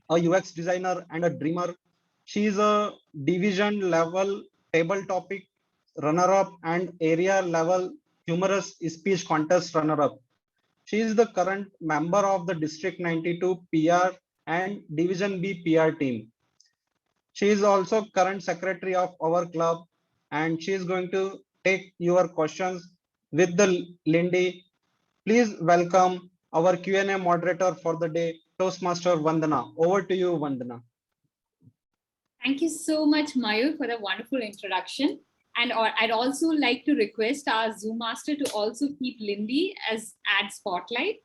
a UX designer, and a dreamer. She is a division level table topic runner-up and area level humorous speech contest runner-up. She is the current member of the District 92 PR and Division B PR team. She is also current secretary of our club, and she is going to take your questions with the Lindy. Please welcome our Q&A moderator for the day, Toastmaster Vandana. Over to you, Vandana. Thank you so much, Mayur, for the wonderful introduction. And I'd also like to request our Zoom master to also keep Lindy as ad spotlight.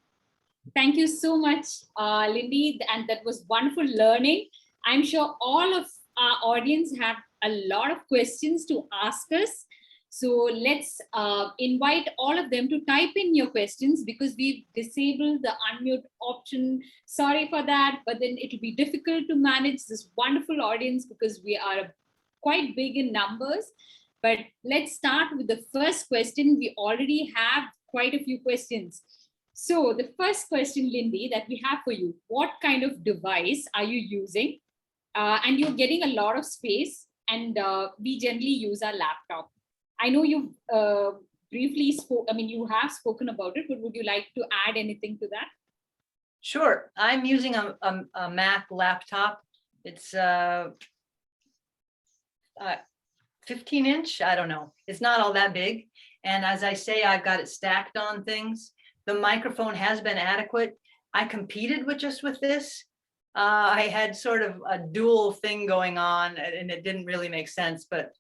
Thank you so much, Lindy, and that was wonderful learning. I'm sure all of our audience have a lot of questions to ask us. So let's invite all of them to type in your questions, because we've disabled the unmute option. Sorry for that, but then it'll be difficult to manage this wonderful audience because we are quite big in numbers. But let's start with the first question. We already have quite a few questions. So the first question, Lindy, that we have for you, what kind of device are you using? And you're getting a lot of space, and we generally use our laptop. I know you briefly spoke, you have spoken about it, but would you like to add anything to that? Sure. I'm using a Mac laptop. It's 15-inch, I don't know. It's not all that big. And as I say, I've got it stacked on things. The microphone has been adequate. I competed with this. I had sort of a dual thing going on, and it didn't really make sense, but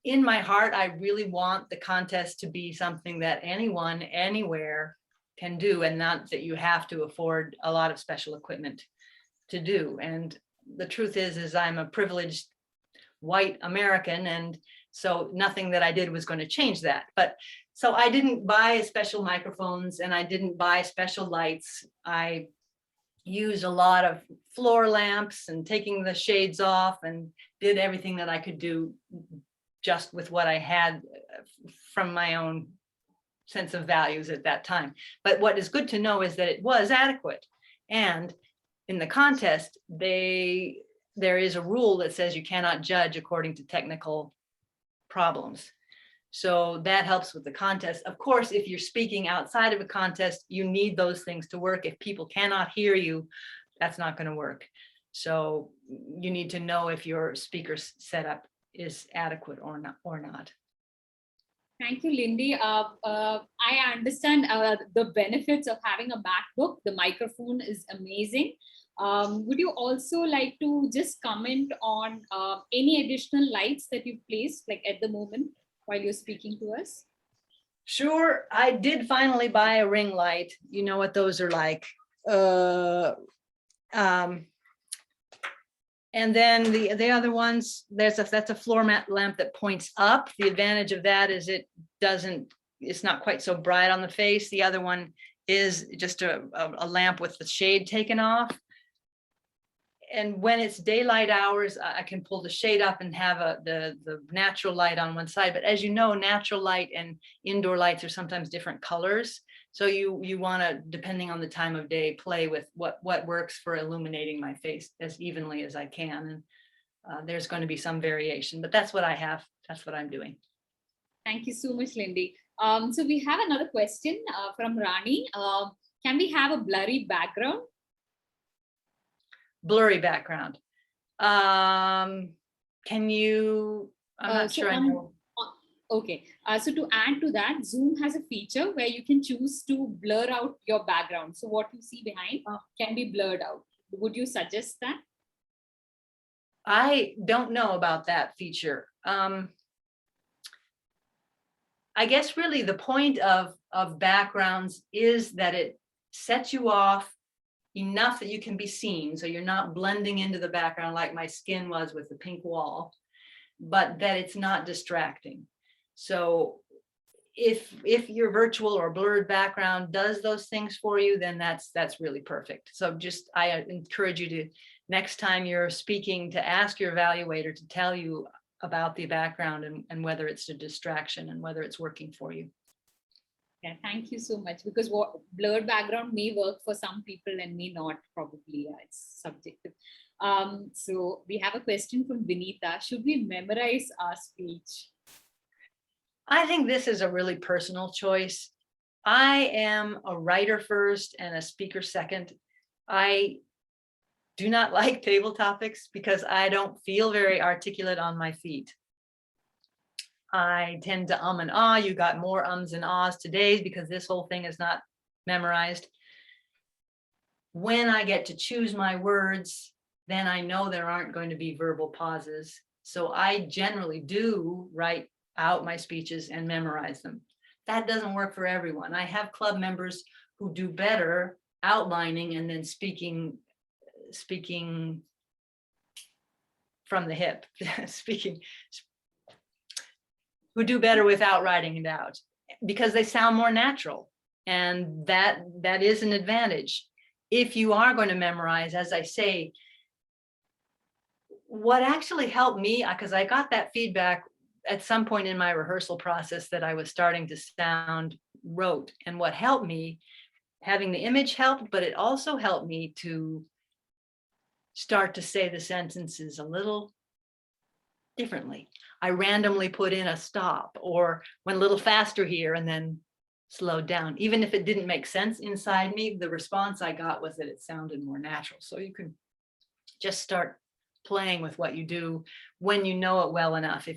in my heart, I really want the contest to be something that anyone, anywhere can do, and not that you have to afford a lot of special equipment to do. And the truth is I'm a privileged white American, and so nothing that I did was going to change that. But so I didn't buy special microphones, and I didn't buy special lights. I used a lot of floor lamps and taking the shades off, and did everything that I could do just with what I had from my own sense of values at that time. But what is good to know is that it was adequate. And in the contest, there is a rule that says you cannot judge according to technical problems. So that helps with the contest. Of course, if you're speaking outside of a contest, you need those things to work. If people cannot hear you, that's not going to work. So you need to know if your speaker setup is adequate or not. Thank you, Lindy. I understand the benefits of having a MacBook. The microphone is amazing. Would you also like to just comment on any additional lights that you've placed, like at the moment while you're speaking to us? Sure, I did finally buy a ring light. You know what those are like. And then the other ones, that's a floor mat lamp that points up. The advantage of that is it's not quite so bright on the face. The other one is just a lamp with the shade taken off. And when it's daylight hours, I can pull the shade up and have the natural light on one side. But as you know, natural light and indoor lights are sometimes different colors. So you want to, depending on the time of day, play with what works for illuminating my face as evenly as I can. And there's going to be some variation, but that's what I have. That's what I'm doing. Thank you so much, Lindy. So we have another question from Rani. Can we have a blurry background? Blurry background. Can you, I'm not sure I know. Okay, so to add to that, Zoom has a feature where you can choose to blur out your background. So what you see behind can be blurred out. Would you suggest that? I don't know about that feature. I guess really the point of backgrounds is that it sets you off enough that you can be seen. So you're not blending into the background like my skin was with the pink wall, but that it's not distracting. So if your virtual or blurred background does those things for you, then that's really perfect. So I encourage you to, next time you're speaking, to ask your evaluator to tell you about the background and whether it's a distraction and whether it's working for you. Yeah, thank you so much, because blurred background may work for some people and may not, probably. It's subjective. So we have a question from Vinita. Should we memorize our speech? I think this is a really personal choice. I am a writer first and a speaker second. I do not like table topics because I don't feel very articulate on my feet. I tend to and ah. You got more ums and ahs today because this whole thing is not memorized. When I get to choose my words, then I know there aren't going to be verbal pauses. So I generally do write out my speeches and memorize them. That doesn't work for everyone. I have club members who do better outlining and then speaking from the hip, who do better without writing it out because they sound more natural. And that is an advantage. If you are going to memorize, as I say, what actually helped me, because I got that feedback at some point in my rehearsal process that I was starting to sound rote. And what helped me, having the image helped, but it also helped me to start to say the sentences a little differently. I randomly put in a stop or went a little faster here and then slowed down. Even if it didn't make sense inside me, the response I got was that it sounded more natural. So you can just start playing with what you do when you know it well enough.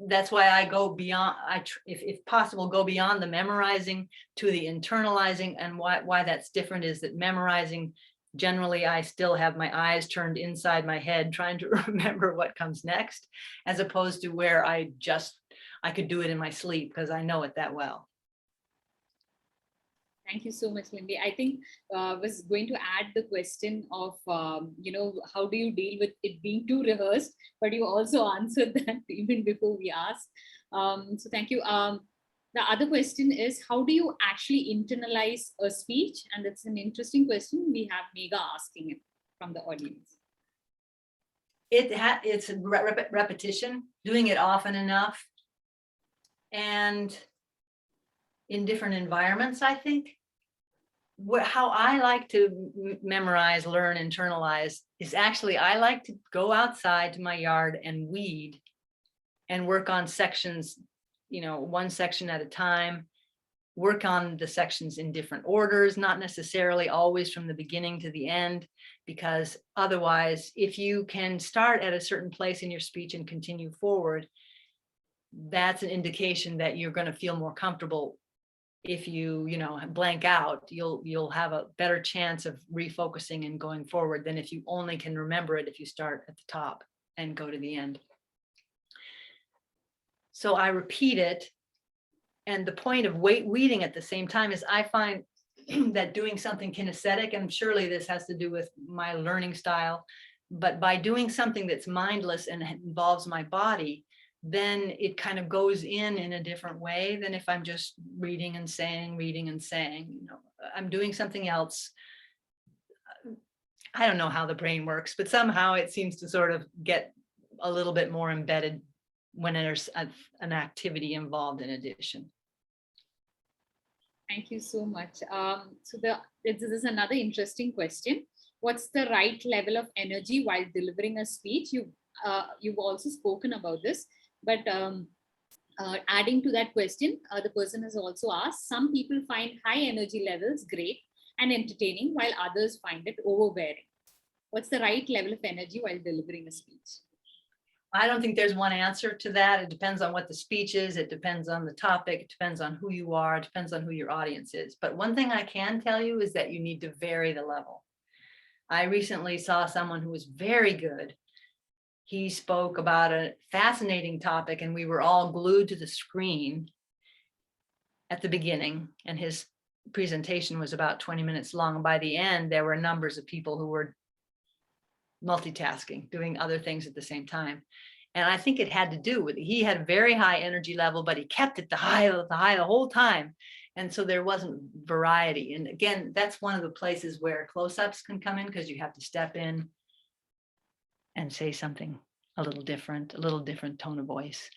That's why I go beyond, if possible, go beyond the memorizing to the internalizing. And why that's different is that memorizing, generally, I still have my eyes turned inside my head trying to remember what comes next, as opposed to where I could do it in my sleep because I know it that well. Thank you so much, Lindy. I think I was going to add the question of, how do you deal with it being too rehearsed? But you also answered that even before we asked. So thank you. The other question is, how do you actually internalize a speech? And that's an interesting question. We have Megha asking it from the audience. It's a repetition, doing it often enough, and in different environments, I think. How I like to memorize, learn, internalize is actually, I like to go outside to my yard and weed and work on sections, one section at a time. Work on the sections in different orders, not necessarily always from the beginning to the end, because otherwise, if you can start at a certain place in your speech and continue forward, that's an indication that you're going to feel more comfortable. If you blank out, you'll have a better chance of refocusing and going forward than if you only can remember it if you start at the top and go to the end. So I repeat it. And the point of weeding at the same time is I find that doing something kinesthetic, and surely this has to do with my learning style, but by doing something that's mindless and involves my body, then it kind of goes in a different way than if I'm just reading and saying. I'm doing something else. I don't know how the brain works, but somehow it seems to sort of get a little bit more embedded when there's an activity involved in addition. Thank you so much. So this is another interesting question. What's the right level of energy while delivering a speech? You've also spoken about this, but adding to that question, the person has also asked, some people find high energy levels great and entertaining, while others find it overbearing. What's the right level of energy while delivering a speech? I don't think there's one answer to that. It depends on what the speech is. It depends on the topic. It depends on who you are. It depends on who your audience is. But one thing I can tell you is that you need to vary the level. I recently saw someone who was very good. He spoke about a fascinating topic and we were all glued to the screen at the beginning, and his presentation was about 20 minutes long. And by the end, there were numbers of people who were multitasking, doing other things at the same time. And I think it had to do with, he had a very high energy level, but he kept it the high the whole time. And so there wasn't variety. And again, that's one of the places where close-ups can come in, because you have to step in and say something a little different tone of voice.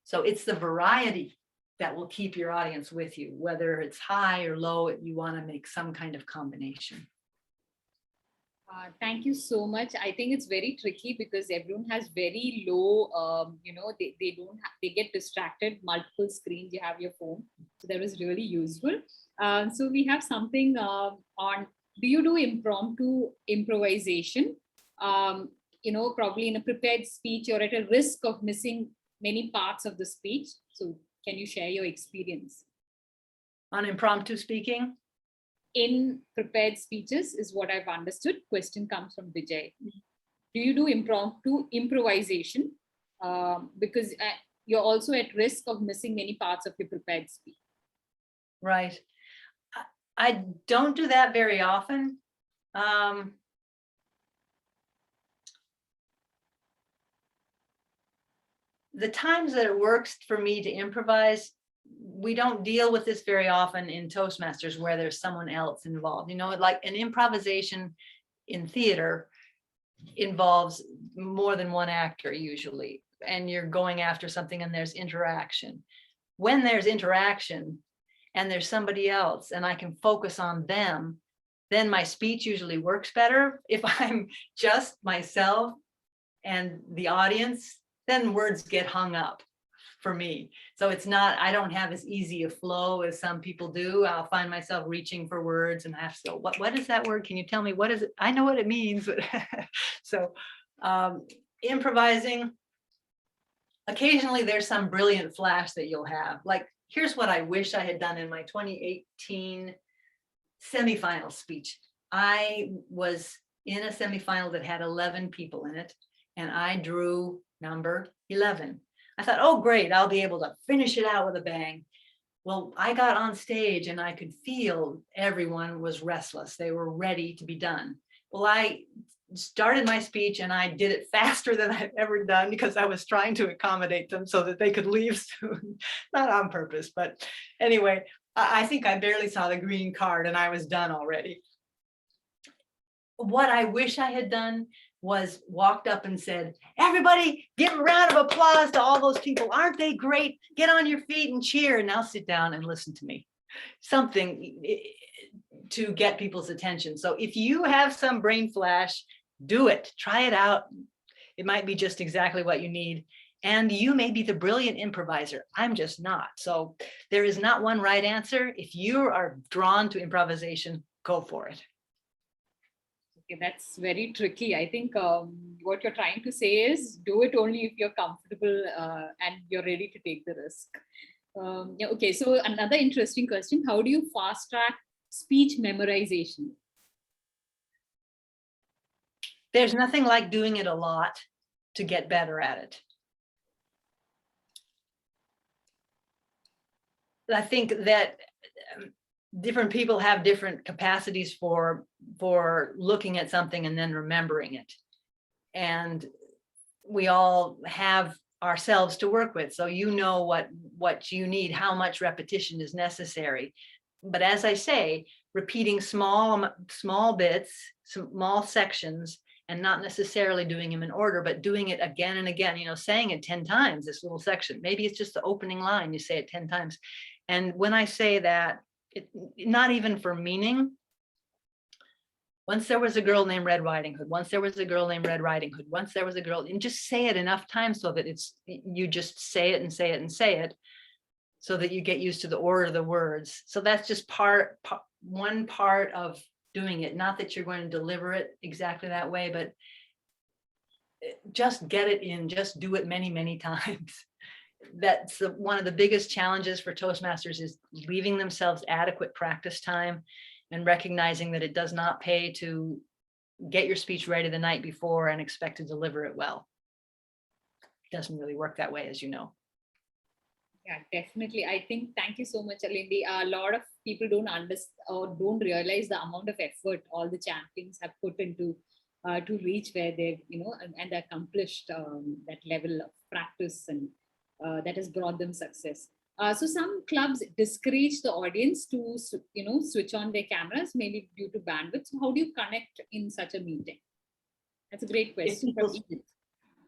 So it's the variety that will keep your audience with you, whether it's high or low. You want to make some kind of combination. Thank you so much. I think it's very tricky because everyone has very low, they get distracted, multiple screens, you have your phone. So that was really useful. So we have something on, do you do impromptu improvisation? Probably in a prepared speech, you're at a risk of missing many parts of the speech. So can you share your experience? On impromptu speaking? In prepared speeches is what I've understood. Question comes from Vijay. Do you do impromptu improvisation? Because you're also at risk of missing many parts of your prepared speech. Right. I don't do that very often. The times that it works for me to improvise, we don't deal with this very often in Toastmasters where there's someone else involved. Like an improvisation in theater involves more than one actor usually, and you're going after something and there's interaction. When there's interaction and there's somebody else and I can focus on them, then my speech usually works better. If I'm just myself and the audience, then words get hung up for me. So it's not, I don't have as easy a flow as some people do. I'll find myself reaching for words and I have to go, what is that word? Can you tell me what is it? I know what it means. So improvising, occasionally there's some brilliant flash that you'll have. Like, here's what I wish I had done in my 2018 semifinal speech. I was in a semifinal that had 11 people in it, and I drew number 11. I thought, oh, great, I'll be able to finish it out with a bang. Well, I got on stage and I could feel everyone was restless. They were ready to be done. Well, I started my speech and I did it faster than I've ever done because I was trying to accommodate them so that they could leave soon. Not on purpose, but anyway, I think I barely saw the green card and I was done already. What I wish I had done was walked up and said, everybody give a round of applause to all those people. Aren't they great? Get on your feet and cheer, and now sit down and listen to me. Something to get people's attention. So if you have some brain flash, do it, try it out. It might be just exactly what you need. And you may be the brilliant improviser. I'm just not. So there is not one right answer. If you are drawn to improvisation, go for it. Okay, that's very tricky. I think what you're trying to say is do it only if you're comfortable and you're ready to take the risk. Yeah, okay, so another interesting question. How do you fast track speech memorization? There's nothing like doing it a lot to get better at it. I think that different people have different capacities for looking at something and then remembering it. And we all have ourselves to work with. So you know what you need, how much repetition is necessary. But as I say, repeating small bits, small sections, and not necessarily doing them in order, but doing it again and again, you know, saying it 10 times, this little section. Maybe it's just the opening line, you say it 10 times. And when I say that, not even for meaning, once there was a girl named Red Riding Hood, once there was a girl named Red Riding Hood, once there was a girl, and just say it enough times so that you just say it and say it and say it, so that you get used to the order of the words. So that's just one part of doing it. Not that you're going to deliver it exactly that way, but just get it in, just do it many, many times. That's one of the biggest challenges for Toastmasters, is leaving themselves adequate practice time and recognizing that it does not pay to get your speech ready the night before and expect to deliver it well. It doesn't really work that way, as you know. Yeah, definitely. I think, thank you so much, Lindy. A lot of people don't understand or don't realize the amount of effort all the champions have put into to reach where they've, you know, and accomplished that level of practice, and that has brought them success. So some clubs discourage the audience to, you know, switch on their cameras, maybe due to bandwidth. So how do you connect in such a meeting? That's a great question.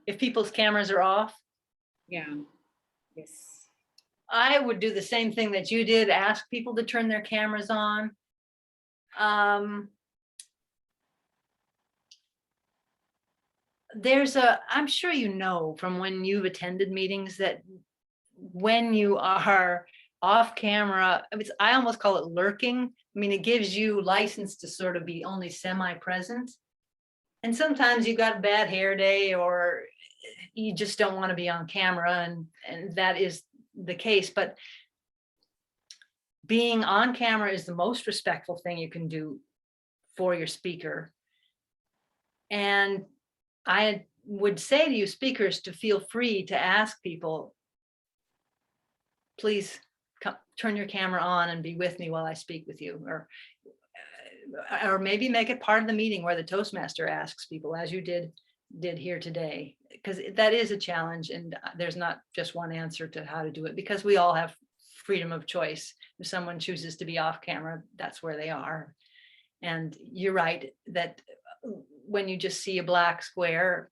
If people's cameras are off? Yeah, yes. I would do the same thing that you did, ask people to turn their cameras on. I'm sure you know from when you've attended meetings that when you are off camera, I almost call it lurking. I mean, it gives you license to sort of be only semi-present. And sometimes you got a bad hair day, or you just don't want to be on camera, and that is the case. But being on camera is the most respectful thing you can do for your speaker. And I would say to you speakers to feel free to ask people, please turn your camera on and be with me while I speak with you, or maybe make it part of the meeting where the Toastmaster asks people, as you did here today, because that is a challenge, and there's not just one answer to how to do it, because we all have freedom of choice. If someone chooses to be off camera, that's where they are. And you're right that when you just see a black square,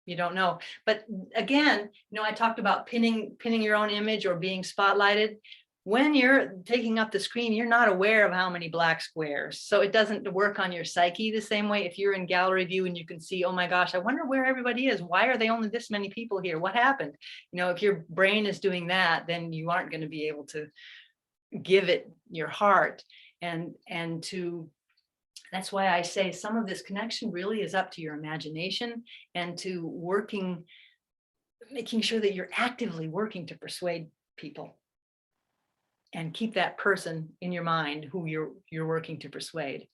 you don't know. But again, you know, I talked about pinning your own image or being spotlighted. When you're taking up the screen, you're not aware of how many black squares. So it doesn't work on your psyche the same way. If you're in gallery view and you can see, oh my gosh, I wonder where everybody is. Why are they only this many people here? What happened? You know, if your brain is doing that, then you aren't going to be able to give it your heart. And that's why I say some of this connection really is up to your imagination and to making sure that you're actively working to persuade people. And keep that person in your mind who you're working to persuade.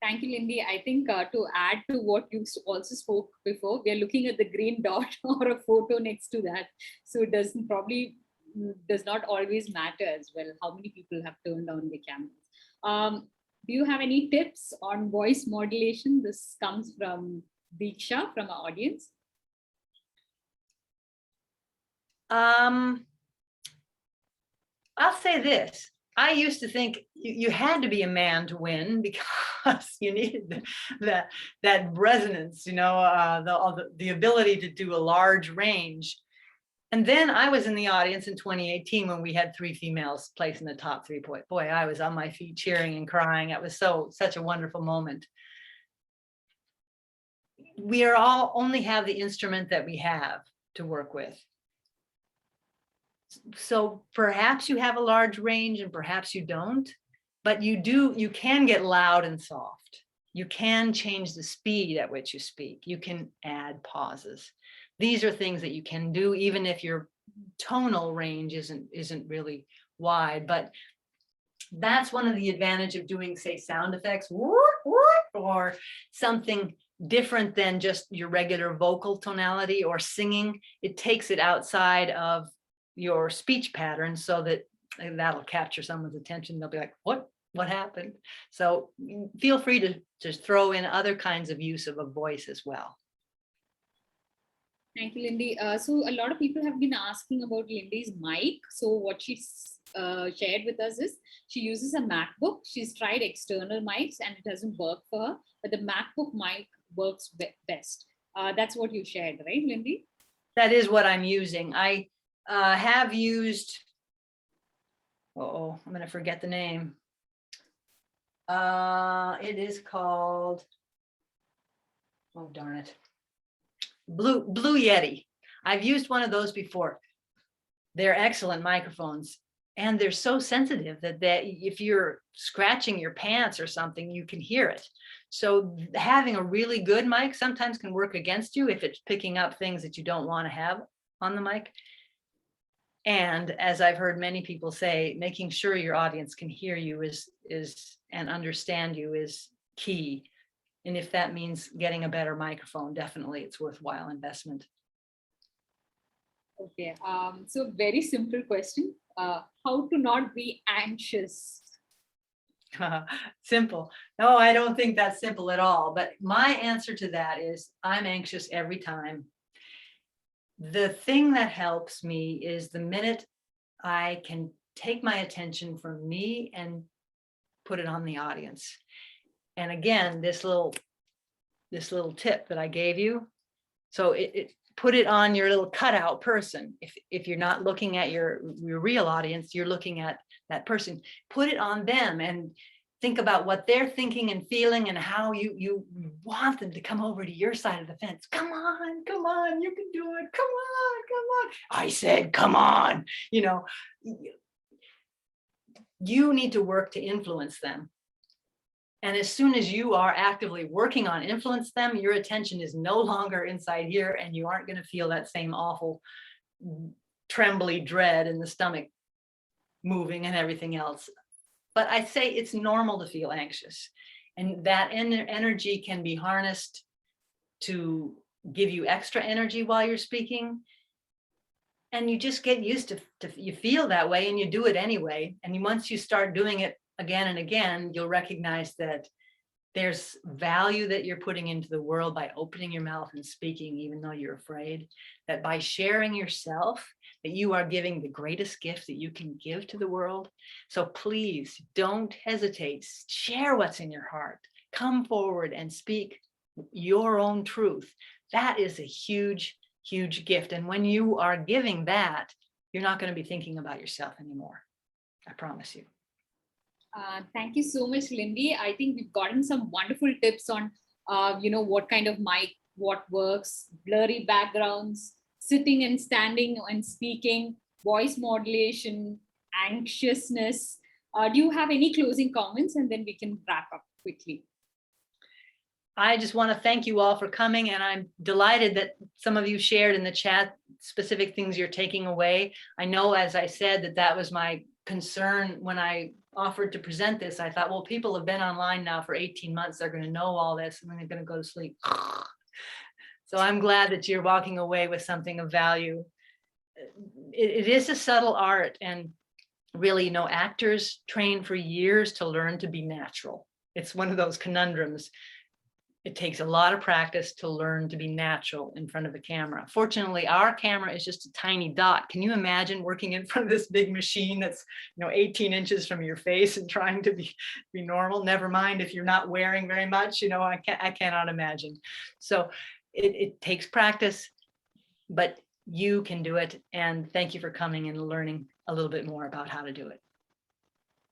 Thank you, Lindy. I think to add to what you also spoke before, we are looking at the green dot or a photo next to that. So it does not always matter as well how many people have turned on the cameras. Do you have any tips on voice modulation? This comes from Diksha from our audience. I'll say this. I used to think you had to be a man to win because you needed that resonance, you know, the ability to do a large range. And then I was in the audience in 2018 when we had 3 females place in the top 3. Boy, I was on my feet cheering and crying. It was such a wonderful moment. we are all only have the instrument that we have to work with. So perhaps you have a large range and perhaps you don't, but you can get loud and soft. You can change the speed at which you speak. You can add pauses. These are things that you can do even if your tonal range isn't really wide, but that's one of the advantages of doing, say, sound effects or something different than just your regular vocal tonality or singing. It takes it outside of your speech pattern so that that'll capture someone's attention. They'll be like, what happened? So feel free to just throw in other kinds of use of a voice as well. Thank you, Lindy. So a lot of people have been asking about Lindy's mic. So what she's shared with us is she uses a MacBook. She's tried external mics and it doesn't work for her, but the MacBook mic works best. That's what you shared, right, Lindy? That is what I'm using. I have used, I'm going to forget the name. It is called, oh, darn it. Blue Yeti. I've used one of those before. They're excellent microphones and they're so sensitive that if you're scratching your pants or something, you can hear it. So having a really good mic sometimes can work against you if it's picking up things that you don't want to have on the mic. And as I've heard many people say, making sure your audience can hear you is and understand you is key. And if that means getting a better microphone, definitely it's worthwhile investment. Okay, so very simple question. How to not be anxious? Simple. No, I don't think that's simple at all. But my answer to that is I'm anxious every time. The thing that helps me is the minute I can take my attention from me and put it on the audience. And again, this little tip that I gave you. So it put it on your little cutout person. If you're not looking at your real audience, you're looking at that person. Put it on them and think about what they're thinking and feeling and how you want them to come over to your side of the fence. Come on, you can do it. Come on. I said, come on. You know, you need to work to influence them. And as soon as you are actively working on influence them, your attention is no longer inside here and you aren't going to feel that same awful trembly dread in the stomach moving and everything else. But I say it's normal to feel anxious, and that energy can be harnessed to give you extra energy while you're speaking. And you just get used to you feel that way and you do it anyway. And once you start doing it again and again, you'll recognize that there's value that you're putting into the world by opening your mouth and speaking, even though you're afraid, that by sharing yourself, that you are giving the greatest gift that you can give to the world. So please don't hesitate. Share what's in your heart. Come forward and speak your own truth. That is a huge, huge gift. And when you are giving that, you're not going to be thinking about yourself anymore. I promise you. Thank you so much, Lindy. I think we've gotten some wonderful tips on, what kind of mic, what works, blurry backgrounds, sitting and standing and speaking, voice modulation, anxiousness. Do you have any closing comments? And then we can wrap up quickly. I just want to thank you all for coming, and I'm delighted that some of you shared in the chat specific things you're taking away. I know, as I said, that was my concern when I offered to present this. I thought, well, people have been online now for 18 months. They're going to know all this and then they're going to go to sleep. So I'm glad that you're walking away with something of value. It is a subtle art, and really, actors train for years to learn to be natural. It's one of those conundrums. It takes a lot of practice to learn to be natural in front of a camera. Fortunately, our camera is just a tiny dot. Can you imagine working in front of this big machine that's 18 inches from your face and trying to be normal? Never mind if you're not wearing very much. I cannot imagine. So it takes practice, but you can do it. And thank you for coming and learning a little bit more about how to do it.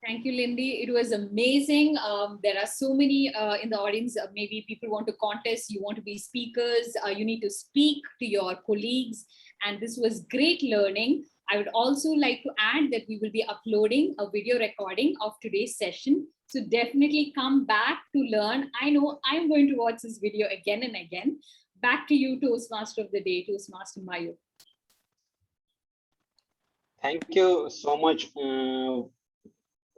Thank you, Lindy. It was amazing. There are so many in the audience. Maybe people want to contest. You want to be speakers. You need to speak to your colleagues. And this was great learning. I would also like to add that we will be uploading a video recording of today's session. So definitely come back to learn. I know I'm going to watch this video again and again. Back to you, Toastmaster of the Day, Toastmaster Mayur. Thank you so much,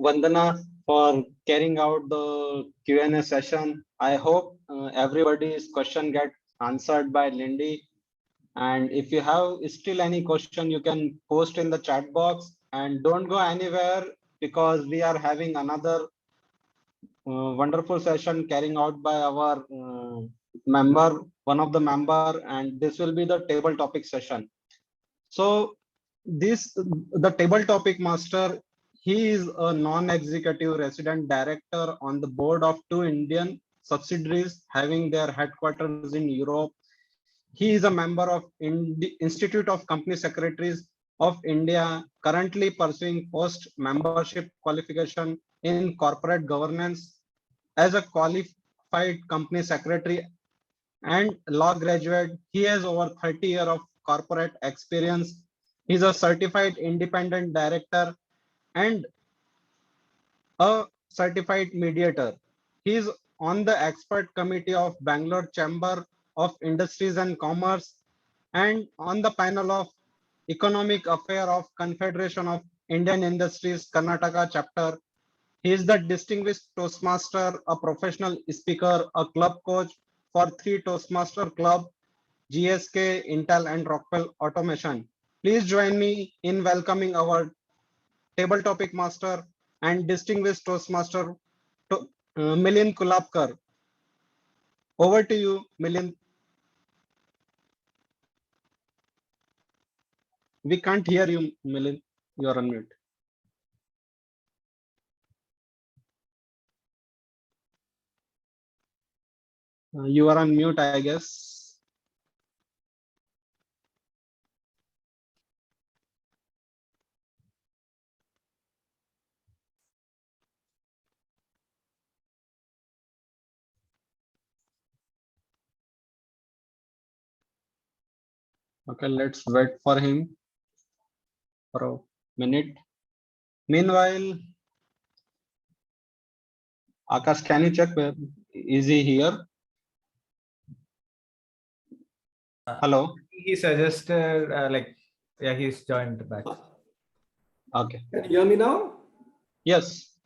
Vandana, for carrying out the Q&A session. I hope everybody's question get answered by Lindy. And if you have still any question, you can post in the chat box, and don't go anywhere because we are having another wonderful session carrying out by our member, one of the member, and this will be the table topic session. So the table topic master, he is a non-executive resident director on the board of 2 Indian subsidiaries having their headquarters in Europe. He is a member of Institute of Company Secretaries of India, currently pursuing post membership qualification in corporate governance. As a qualified company secretary and law graduate, he has over 30 years of corporate experience. He's a certified independent director and a certified mediator. He is on the expert committee of Bangalore Chamber of Industries and Commerce and on the panel of Economic Affairs of Confederation of Indian Industries Karnataka chapter. He is the distinguished Toastmaster, a professional speaker, a club coach for 3 Toastmaster Club, GSK, Intel, and Rockwell Automation. Please join me in welcoming our table topic master and distinguished Toastmaster, Milind Kulapkar. Over to you, Milind. We can't hear you, Milind. You are on mute. You are on mute, I guess. Okay, let's wait for him for a minute. Meanwhile, Aakash, can you check where is he here? Hello. He suggested yeah, he's joined back. Okay. Can you hear me now? Yes.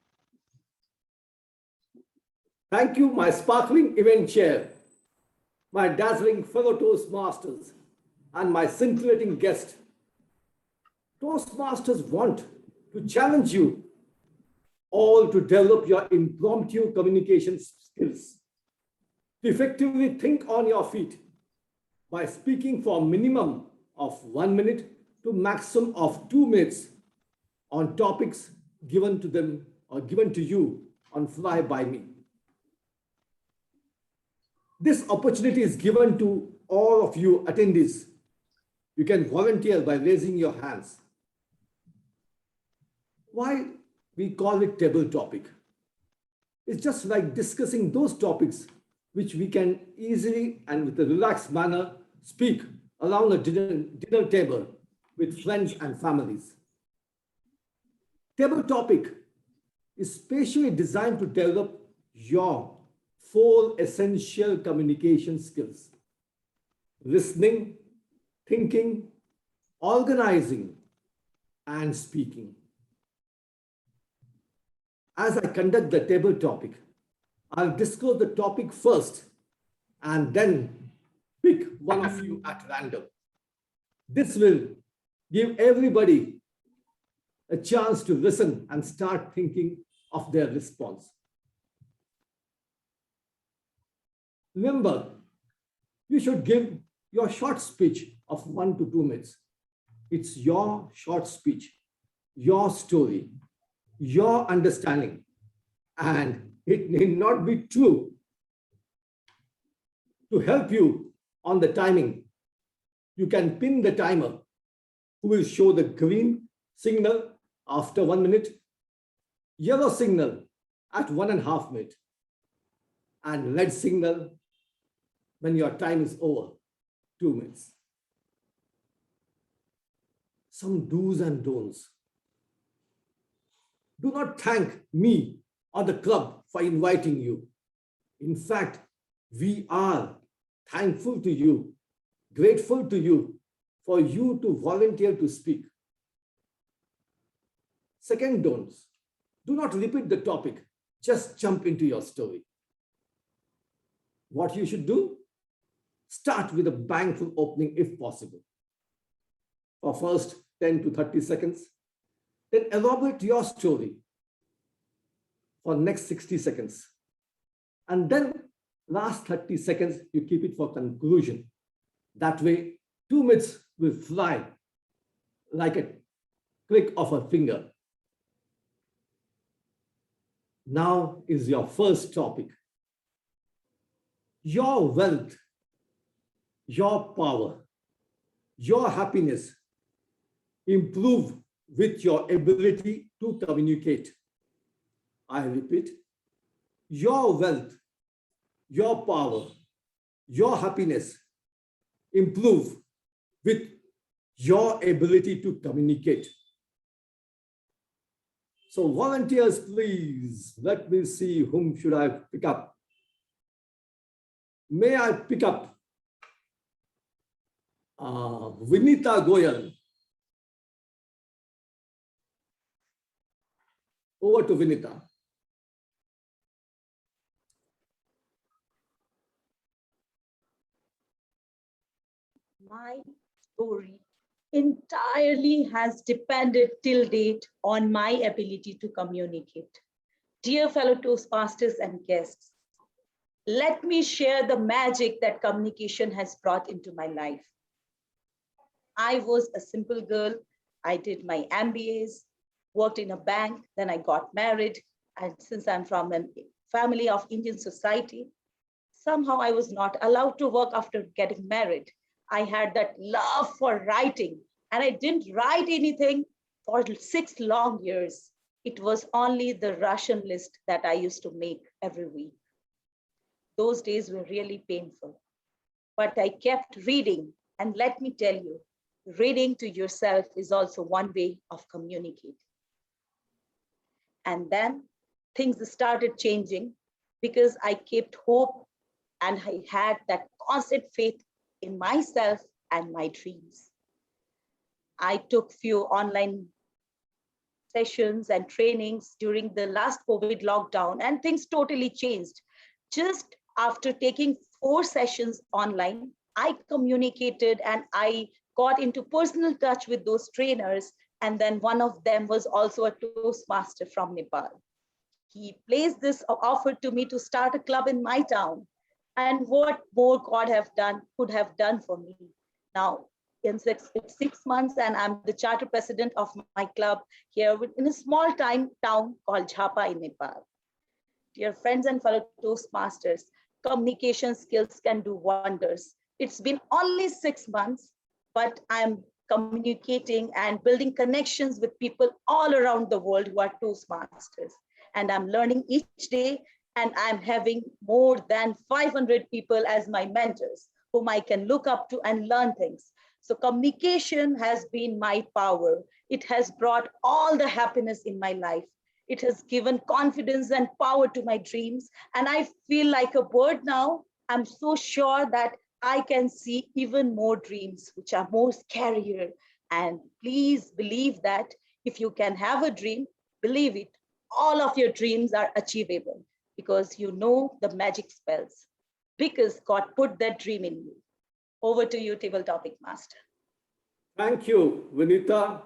Thank you, my sparkling event chair, my dazzling fellow Toastmasters, and my scintillating guest. Toastmasters want to challenge you all to develop your impromptu communication skills, to effectively think on your feet by speaking for a minimum of 1 minute to maximum of 2 minutes on topics given to them or given to you on Fly By Me. This opportunity is given to all of you attendees. You can volunteer by raising your hands. Why we call it table topic? It's just like discussing those topics which we can easily and with a relaxed manner speak around a dinner table with friends and families. Table topic is specially designed to develop your 4 essential communication skills: listening, thinking, organizing, and speaking. As I conduct the table topic, I'll disclose the topic first and then pick one of you at random. This will give everybody a chance to listen and start thinking of their response. Remember, you should give your short speech of 1 to 2 minutes. It's your short speech, your story, your understanding, and it need not be true. To help you on the timing, you can pin the timer who will show the green signal after 1 minute, yellow signal at 1.5 minutes, and red signal when your time is over, 2 minutes. Some do's and don'ts. Do not thank me or the club for inviting you. In fact, we are thankful to you, grateful to you for you to volunteer to speak. Second don'ts. Do not repeat the topic. Just jump into your story. What you should do? Start with a bangful opening if possible. For first 10 to 30 seconds, then elaborate your story for next 60 seconds. And then last 30 seconds, you keep it for conclusion. That way, 2 minutes will fly like a click of a finger. Now is your first topic. Your wealth, your power, your happiness improve with your ability to communicate. I repeat, your wealth, your power, your happiness improve with your ability to communicate. So volunteers, please, let me see whom should I pick up. May I pick up Vinita Goyal? Over to Vinita. My story entirely has depended till date on my ability to communicate. Dear fellow Toastmasters and guests, let me share the magic that communication has brought into my life. I was a simple girl. I did my MBAs, worked in a bank, then I got married. And since I'm from a family of Indian society, somehow I was not allowed to work after getting married. I had that love for writing, and I didn't write anything for 6 long years. It was only the Russian list that I used to make every week. Those days were really painful, but I kept reading. And let me tell you, reading to yourself is also one way of communicating. And then things started changing because I kept hope and I had that constant faith in myself and my dreams. I took few online sessions and trainings during the last COVID lockdown, and things totally changed. Just after taking 4 sessions online, I communicated and I got into personal touch with those trainers. And then one of them was also a Toastmaster from Nepal. He placed this offer to me to start a club in my town. And what more God could have done for me. Now, it's 6 months and I'm the charter president of my club here in a small town called Jhapa in Nepal. Dear friends and fellow Toastmasters, communication skills can do wonders. It's been only 6 months, but I'm communicating and building connections with people all around the world who are Toastmasters. And I'm learning each day, and I'm having more than 500 people as my mentors whom I can look up to and learn things. So communication has been my power. It has brought all the happiness in my life. It has given confidence and power to my dreams. And I feel like a bird now. I'm so sure that I can see even more dreams, which are more scarier. And please believe that if you can have a dream, believe it, all of your dreams are achievable because you know the magic spells, because God put that dream in you. Over to you, Table Topic Master. Thank you, Vinita,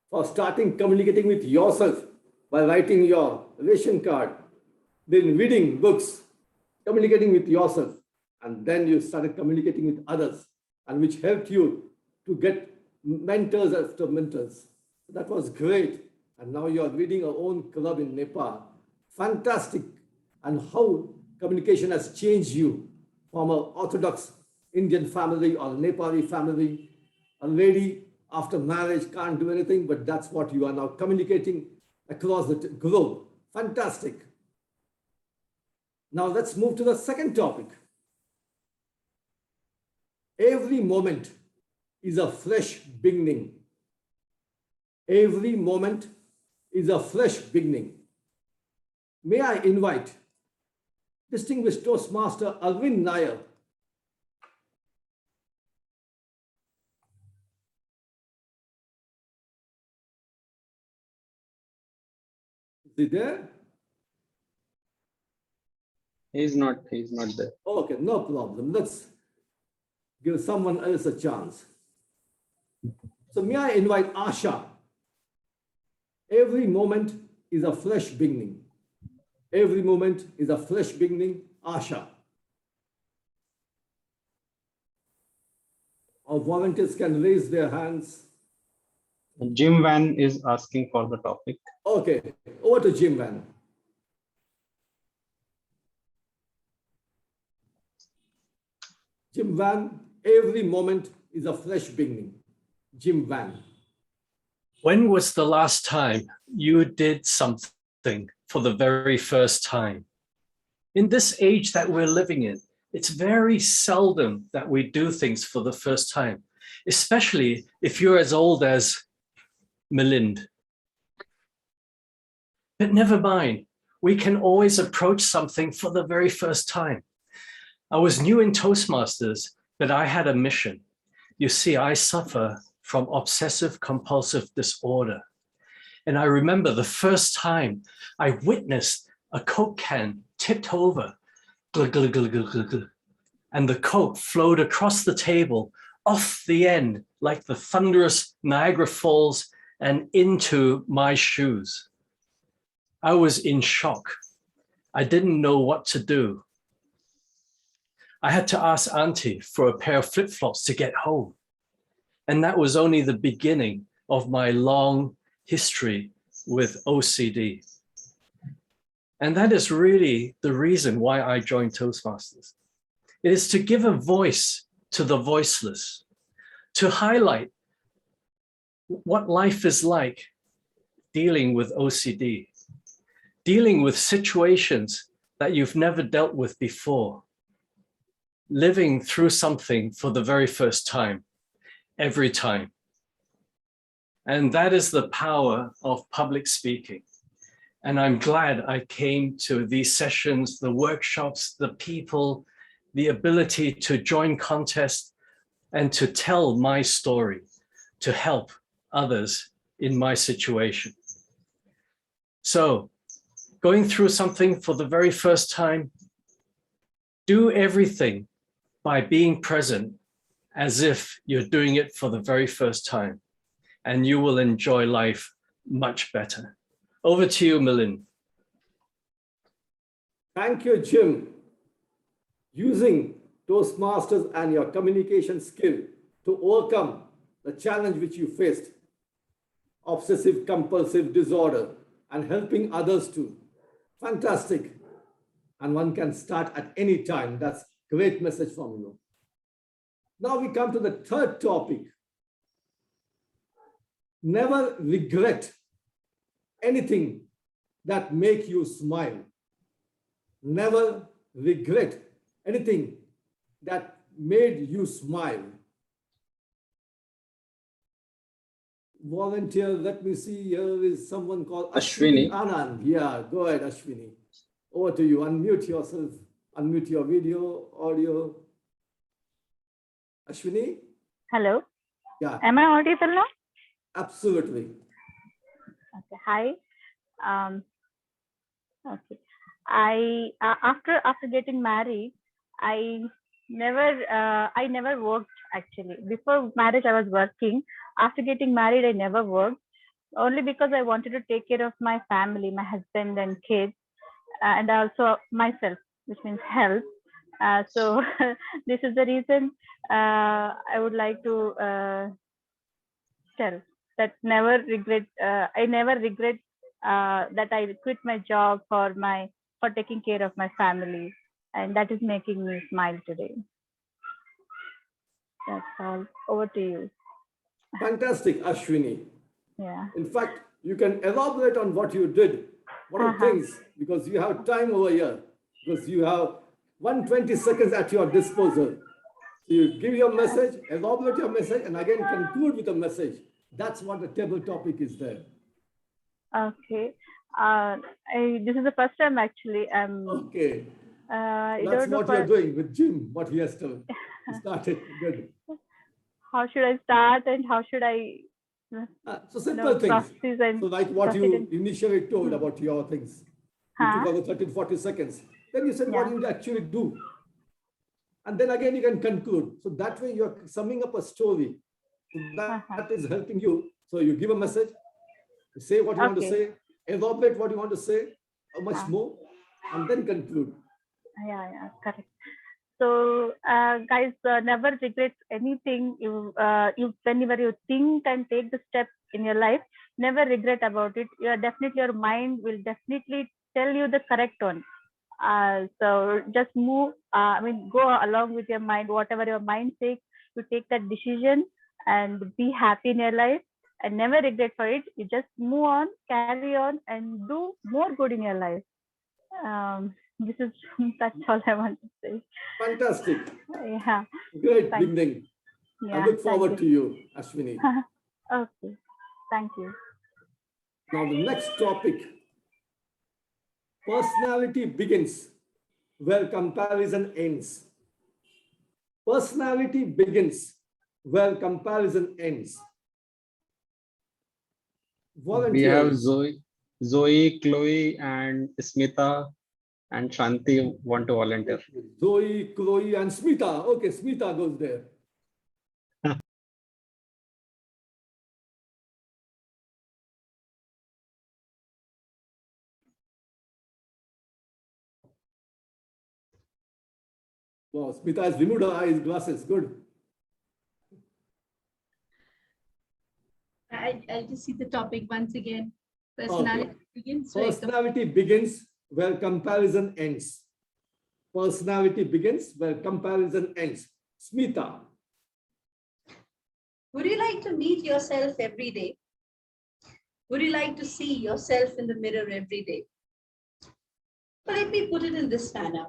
for starting communicating with yourself by writing your ration card, then reading books, communicating with yourself, and then you started communicating with others, and which helped you to get mentors after mentors. That was great. And now you are leading your own club in Nepal. Fantastic. And how communication has changed you from an Orthodox Indian family or Nepali family. A lady after marriage can't do anything, but that's what you are now communicating across the globe. Fantastic. Now let's move to the second topic. Every moment is a fresh beginning. Every moment is a fresh beginning. May I invite distinguished Toastmaster Arvind Nair. Is he there? He's not there. Okay, no problem. Let's give someone else a chance. So may I invite Asha? Every moment is a fresh beginning. Every moment is a fresh beginning. Asha. Our volunteers can raise their hands. Jim Van is asking for the topic. Okay, over to Jim Van. Jim Van, every moment is a fresh beginning. Jim Van. When was the last time you did something for the very first time? In this age that we're living in, it's very seldom that we do things for the first time, especially if you're as old as Milind. But never mind, we can always approach something for the very first time. I was new in Toastmasters, but I had a mission. You see, I suffer from obsessive compulsive disorder. And I remember the first time I witnessed a Coke can tipped over, glug, glug, glug, glug, glug, glug, and the Coke flowed across the table, off the end, like the thunderous Niagara Falls, and into my shoes. I was in shock. I didn't know what to do. I had to ask Auntie for a pair of flip-flops to get home. And that was only the beginning of my long history with OCD. And that is really the reason why I joined Toastmasters. It is to give a voice to the voiceless, to highlight what life is like dealing with OCD, dealing with situations that you've never dealt with before, living through something for the very first time, every time. And that is the power of public speaking. And I'm glad I came to these sessions, the workshops, the people, the ability to join contests and to tell my story, to help others in my situation. So, going through something for the very first time, do everything by being present as if you're doing it for the very first time, and you will enjoy life much better. Over to you, Milind. Thank you, Jim. Using Toastmasters and your communication skill to overcome the challenge which you faced, obsessive compulsive disorder, and helping others too. Fantastic. And one can start at any time. That's a great message from you. Now we come to the third topic. Never regret anything that make you smile. Never regret anything that made you smile. Volunteer, let me see, here is someone called Ashwini. Anand. Yeah, go ahead, Ashwini. Over to you. Unmute yourself. Unmute your video, audio. Ashwini? Hello. Yeah. Am I audible now? Absolutely. Okay. Hi. Okay. I after getting married, I never worked actually. Before marriage, I was working. After getting married, I never worked, only because I wanted to take care of my family, my husband and kids, and also myself, which means health. So this is the reason I would like to tell that never regret. I never regret that I quit my job for taking care of my family, and that is making me smile today. That's all. Over to you. Fantastic, Ashwini. Yeah. In fact, you can elaborate on what you did What are things? Because you have time over here. Because you have 120 seconds at your disposal. So you give your message, elaborate your message, and again conclude with a message. That's what the table topic is there. Okay. This is the first time actually. Okay. I That's don't know what you're doing with Jim, what he has to started. Good. how should I start and how should I So simple things. So like what you initially told about your things. You took over 30 to 40 seconds. Then you said what you actually do. And then again you can conclude. So that way you're summing up a story. So that is helping you. So you give a message, you say what you want to say, elaborate what you want to say, how much more, and then conclude. Yeah, correct. So guys, never regret anything. Whenever you think and take the step in your life, never regret about it. Your mind will definitely tell you the correct one. So just move, go along with your mind, whatever your mind takes, you take that decision and be happy in your life and never regret for it. You just move on, carry on and do more good in your life. That's all I want to say. Fantastic. Yeah. Great beginning. I look forward to you, Ashwini. Okay. Thank you. Now the next topic. Personality begins where comparison ends. Personality begins where comparison ends. Volunteers. We have Zoe, Chloe, and Smita and Shanti want to volunteer. Zoe, Chloe, and Smita. Okay, Smita goes there. Wow, Smita has removed her eyes glasses. Good. I'll just see the topic once again. Personality begins. Personality begins where comparison ends. Personality begins where comparison ends. Smita. Would you like to meet yourself every day? Would you like to see yourself in the mirror every day? Well, let me put it in this manner.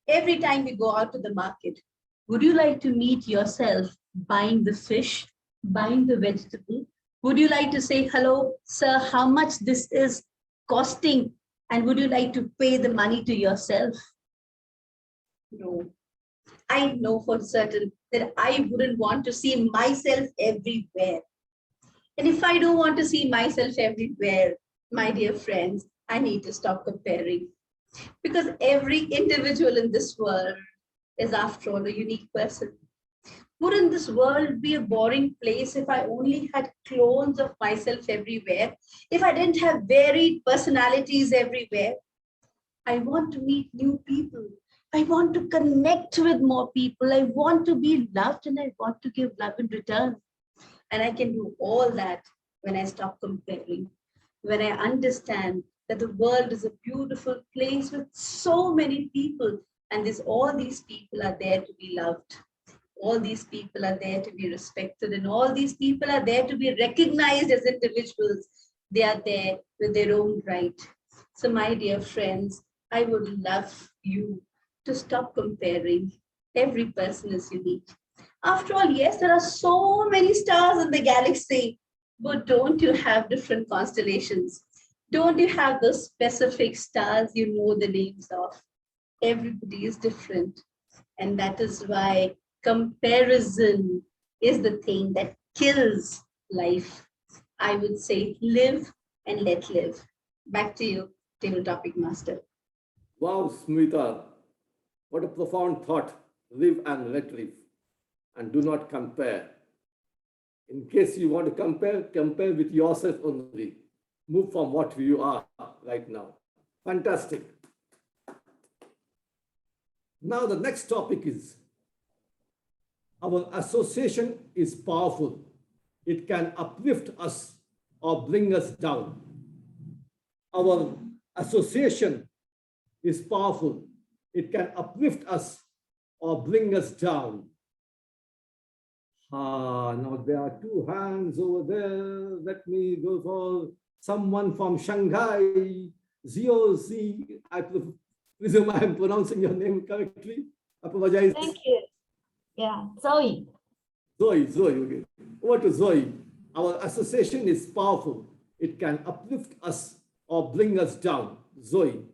Every time you go out to the market, would you like to meet yourself buying the fish, buying the vegetable? Would you like to say, hello, sir, how much this is costing? And would you like to pay the money to yourself? No. I know for certain that I wouldn't want to see myself everywhere. And if I don't want to see myself everywhere, my dear friends, I need to stop comparing. Because every individual in this world is, after all, a unique person. Wouldn't this world be a boring place if I only had clones of myself everywhere? If I didn't have varied personalities everywhere? I want to meet new people. I want to connect with more people. I want to be loved and I want to give love in return. And I can do all that when I stop comparing, when I understand that the world is a beautiful place with so many people, and all these people are there to be loved. All these people are there to be respected, and all these people are there to be recognized as individuals. They are there with their own right. So my dear friends, I would love you to stop comparing. Every person is unique. After all, yes, there are so many stars in the galaxy, but don't you have different constellations? Don't you have those specific stars you know the names of? Everybody is different. And that is why comparison is the thing that kills life. I would say live and let live. Back to you, Table Topic Master. Wow, Smita. What a profound thought. Live and let live. And do not compare. In case you want to compare with yourself only. Move from what you are right now. Fantastic. Now the next topic is, our association is powerful. It can uplift us or bring us down. Our association is powerful. It can uplift us or bring us down. Now there are two hands over there. Let me go for someone from Shanghai. Z-O-Z, I presume I am pronouncing your name correctly. I apologize. Thank you. Yeah, Zoe. Zoe, okay. Over to Zoe. Our association is powerful. It can uplift us or bring us down. Zoe.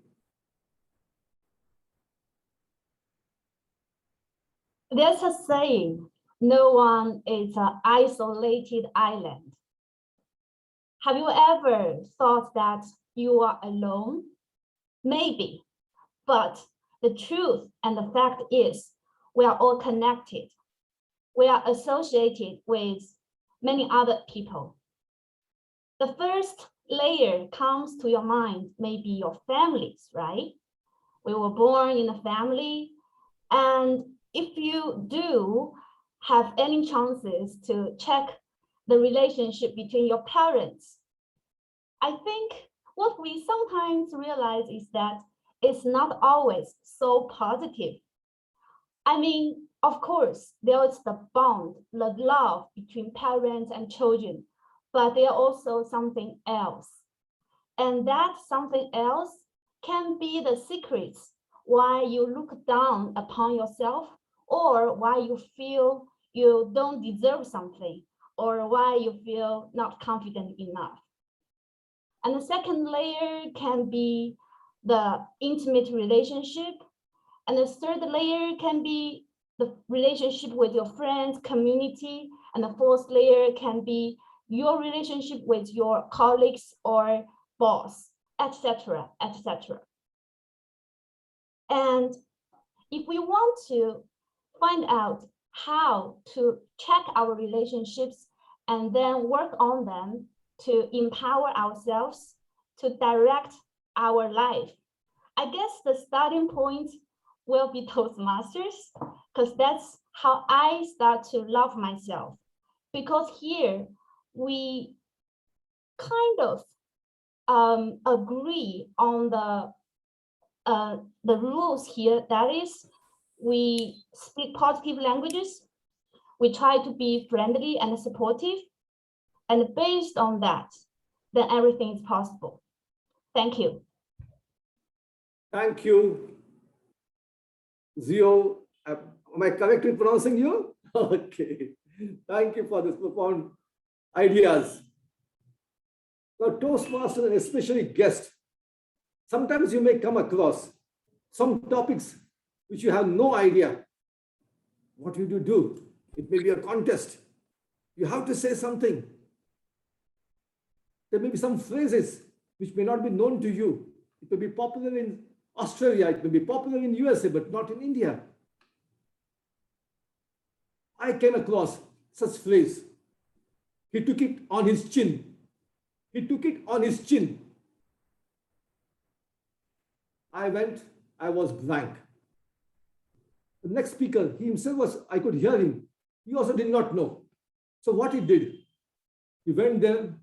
There's a saying, no one is an isolated island. Have you ever thought that you are alone? Maybe, but the truth and the fact is we are all connected. We are associated with many other people. The first layer comes to your mind, maybe your families, right? We were born in a family, and if you do have any chances to check the relationship between your parents, I think what we sometimes realize is that it's not always so positive. I mean, of course, there is the bond, the love between parents and children, but there also something else. And that something else can be the secrets why you look down upon yourself, or why you feel you don't deserve something, or why you feel not confident enough. And the second layer can be the intimate relationship. And the third layer can be the relationship with your friends, community. And the fourth layer can be your relationship with your colleagues or boss, etc., etc. And if we want to find out how to check our relationships and then work on them to empower ourselves, to direct our life, I guess the starting point will be Toastmasters, because that's how I start to love myself. Because here we kind of agree on the rules here. That is, we speak positive languages, we try to be friendly and supportive, and based on that, then everything is possible. Thank you. Thank you. Zio, am I correct in pronouncing you? Okay. Thank you for this profound ideas. Now, Toastmaster and especially guest, sometimes you may come across some topics which you have no idea what you do. It may be a contest. You have to say something. There may be some phrases which may not be known to you. It may be popular in Australia, it may be popular in USA, but not in India. I came across such phrase. He took it on his chin. He took it on his chin. I was blank. The next speaker, he himself was, I could hear him. He also did not know. So what he did, he went there.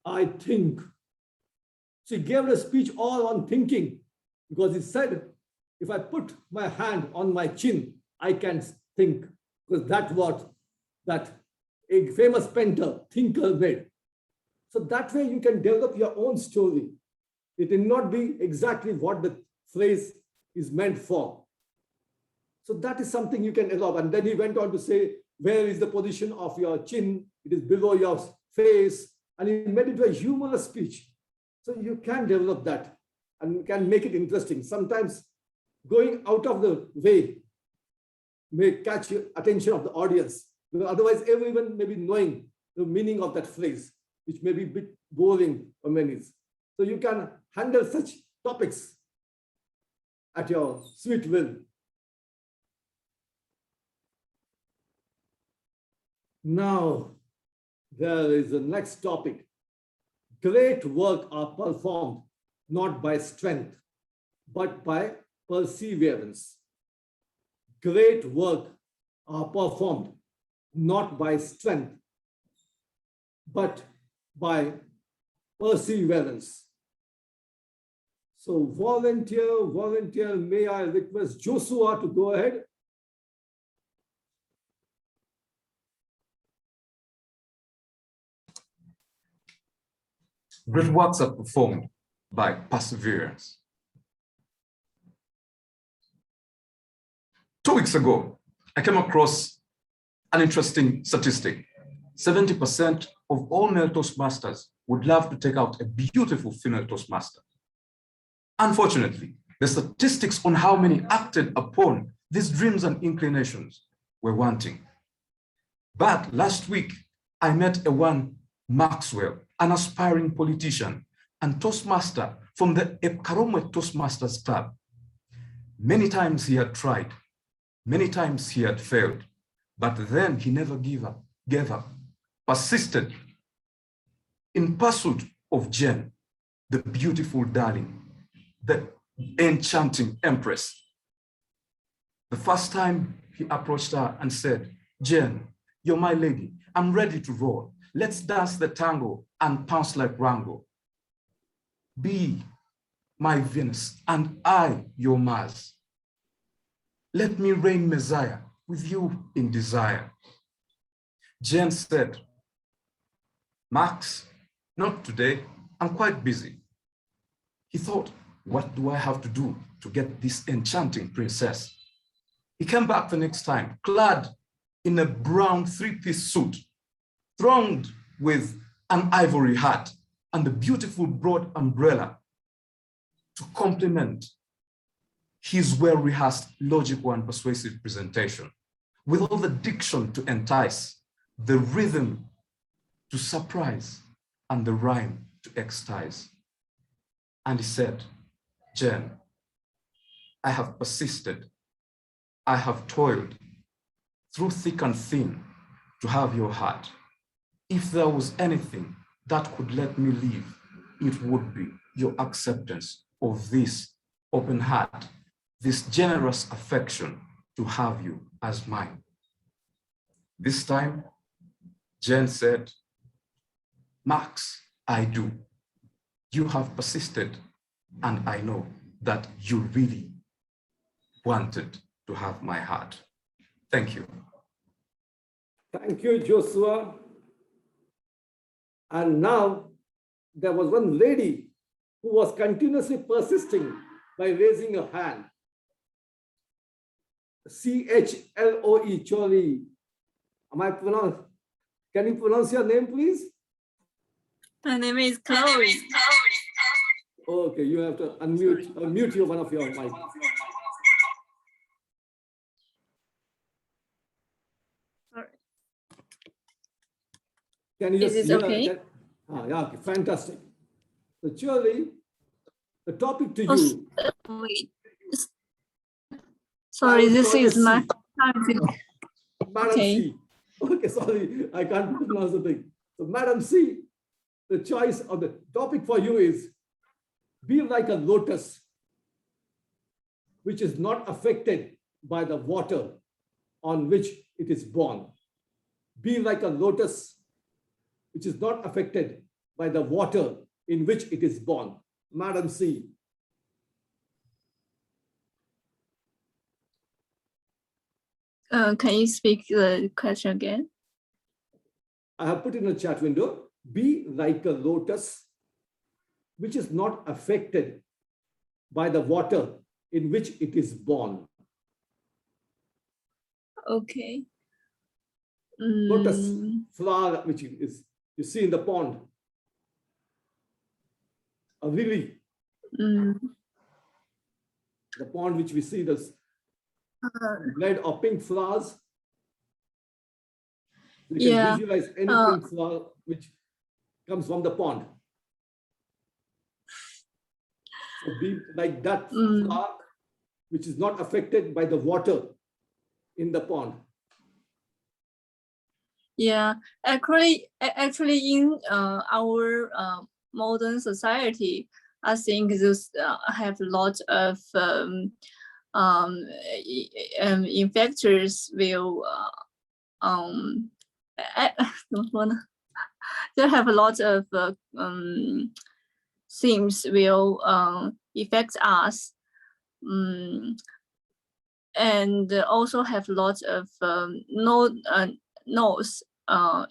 I think. So he gave a speech all on thinking, because he said, if I put my hand on my chin, I can think, because that's what that a famous painter, thinker made. So that way you can develop your own story. It will not be exactly what the phrase is meant for. So that is something you can develop. And then he went on to say, where is the position of your chin? It is below your face. And he made it a humorous speech. So you can develop that and can make it interesting. Sometimes going out of the way may catch the attention of the audience. Otherwise, everyone may be knowing the meaning of that phrase, which may be a bit boring for many. So you can handle such topics at your sweet will. Now, there is the next topic. Great work are performed not by strength, but by perseverance. Great work are performed not by strength, but by perseverance. So volunteer, may I request Joshua to go ahead? Great works are performed by perseverance. 2 weeks ago, I came across an interesting statistic. 70% of all male Toastmasters would love to take out a beautiful female Toastmaster. Unfortunately, the statistics on how many acted upon these dreams and inclinations were wanting. But last week, I met a one Maxwell, an aspiring politician and Toastmaster from the Epkaromwe Toastmasters Club. Many times he had tried, many times he had failed, but then he never gave up, persisted in pursuit of Jen, the beautiful darling, the enchanting empress. The first time he approached her and said, Jen, you're my lady, I'm ready to roll. Let's dance the tango and pounce like Rango. Be my Venus and I your Mars. Let me reign Messiah with you in desire. Jen said, Max, not today, I'm quite busy. He thought, what do I have to do to get this enchanting princess? He came back the next time, clad in a brown three-piece suit, thronged with an ivory hat and a beautiful broad umbrella to complement his well-rehearsed, logical and persuasive presentation, with all the diction to entice, the rhythm to surprise, and the rhyme to ecstasize. And he said, Jen, I have persisted, I have toiled through thick and thin to have your heart. If there was anything that could let me live, it would be your acceptance of this open heart, this generous affection to have you as mine. This time, Jen said, Max, I do. You have persisted, and I know that you really wanted to have my heart. Thank you. Thank you, Joshua. And now there was one lady who was continuously persisting by raising her hand. C-H-L-O-E, Chloe. Can you pronounce your name, please? My name is Chloe. Okay, you have to unmute your one of your mic. Can you just Is it okay? Yeah, okay, fantastic. So, Shirley, the topic to you. Wait. Sorry, this is my. Madam C. Okay, sorry, I can't pronounce the thing. So, Madam C, the choice of the topic for you is be like a lotus, which is not affected by the water on which it is born. Be like a lotus, which is not affected by the water in which it is born. Madam C. Can you speak the question again? I have put in a chat window, be like a lotus, which is not affected by the water in which it is born. Okay. Lotus flower, which is you see in the pond. A lily. The pond which we see this red or pink flowers. You can visualize any pink flower which comes from the pond. So be like that flower which is not affected by the water in the pond. Yeah, actually in our modern society, I think this have lots of infectors will they have a lot of things will affect us, and also have lots of noise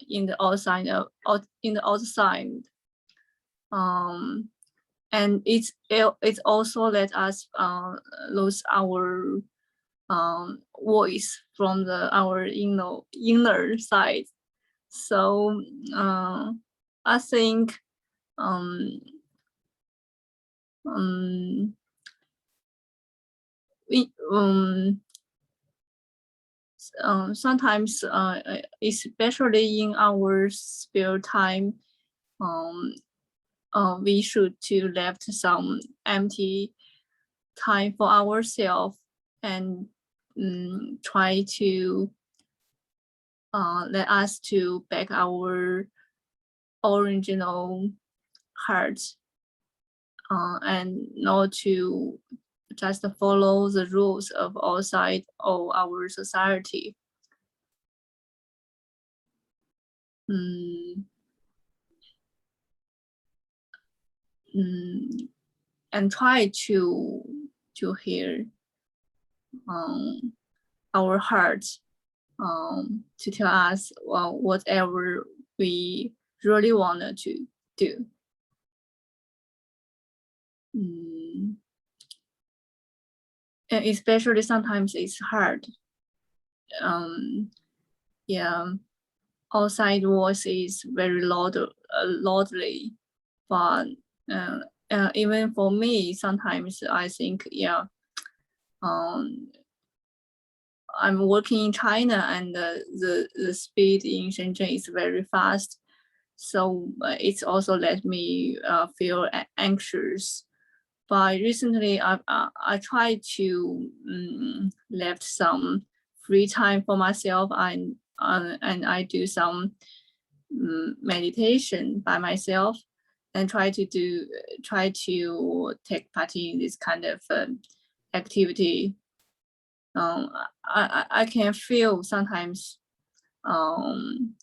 in the outside and it also let us lose our voice from our inner side. So I think sometimes, especially in our spare time, we should to left some empty time for ourselves and try to let us to back our original heart and not to just follow the rules of outside of our society. And try to hear our hearts to tell us whatever we really wanted to do. And especially sometimes it's hard. Yeah, outside voice is very loudly, but even for me, sometimes I think, yeah, I'm working in China and the speed in Shenzhen is very fast. So it's also let me feel anxious. But recently I tried to left some free time for myself and I do some meditation by myself and try to take part in this kind of activity. I can feel sometimes I'm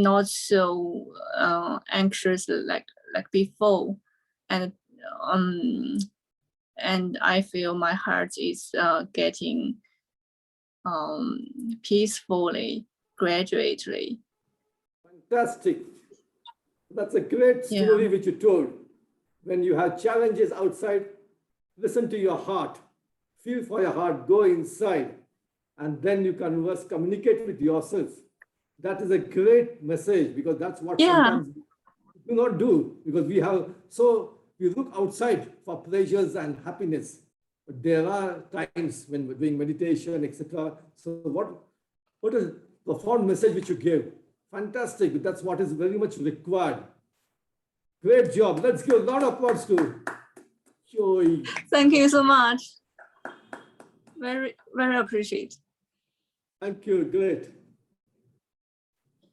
not so anxious like before, and I feel my heart is getting peacefully, gradually. Fantastic. That's a great story which you told. When you have challenges outside, listen to your heart. Feel for your heart, go inside, and then you communicate with yourself. That is a great message, because that's what sometimes we do not do, because we look outside for pleasures and happiness. But there are times when we're doing meditation, etc. So what is the profound message which you gave? Fantastic. That's what is very much required. Great job. Let's give a lot of applause to Joy. Thank you so much. Very, very appreciate. Thank you. Great.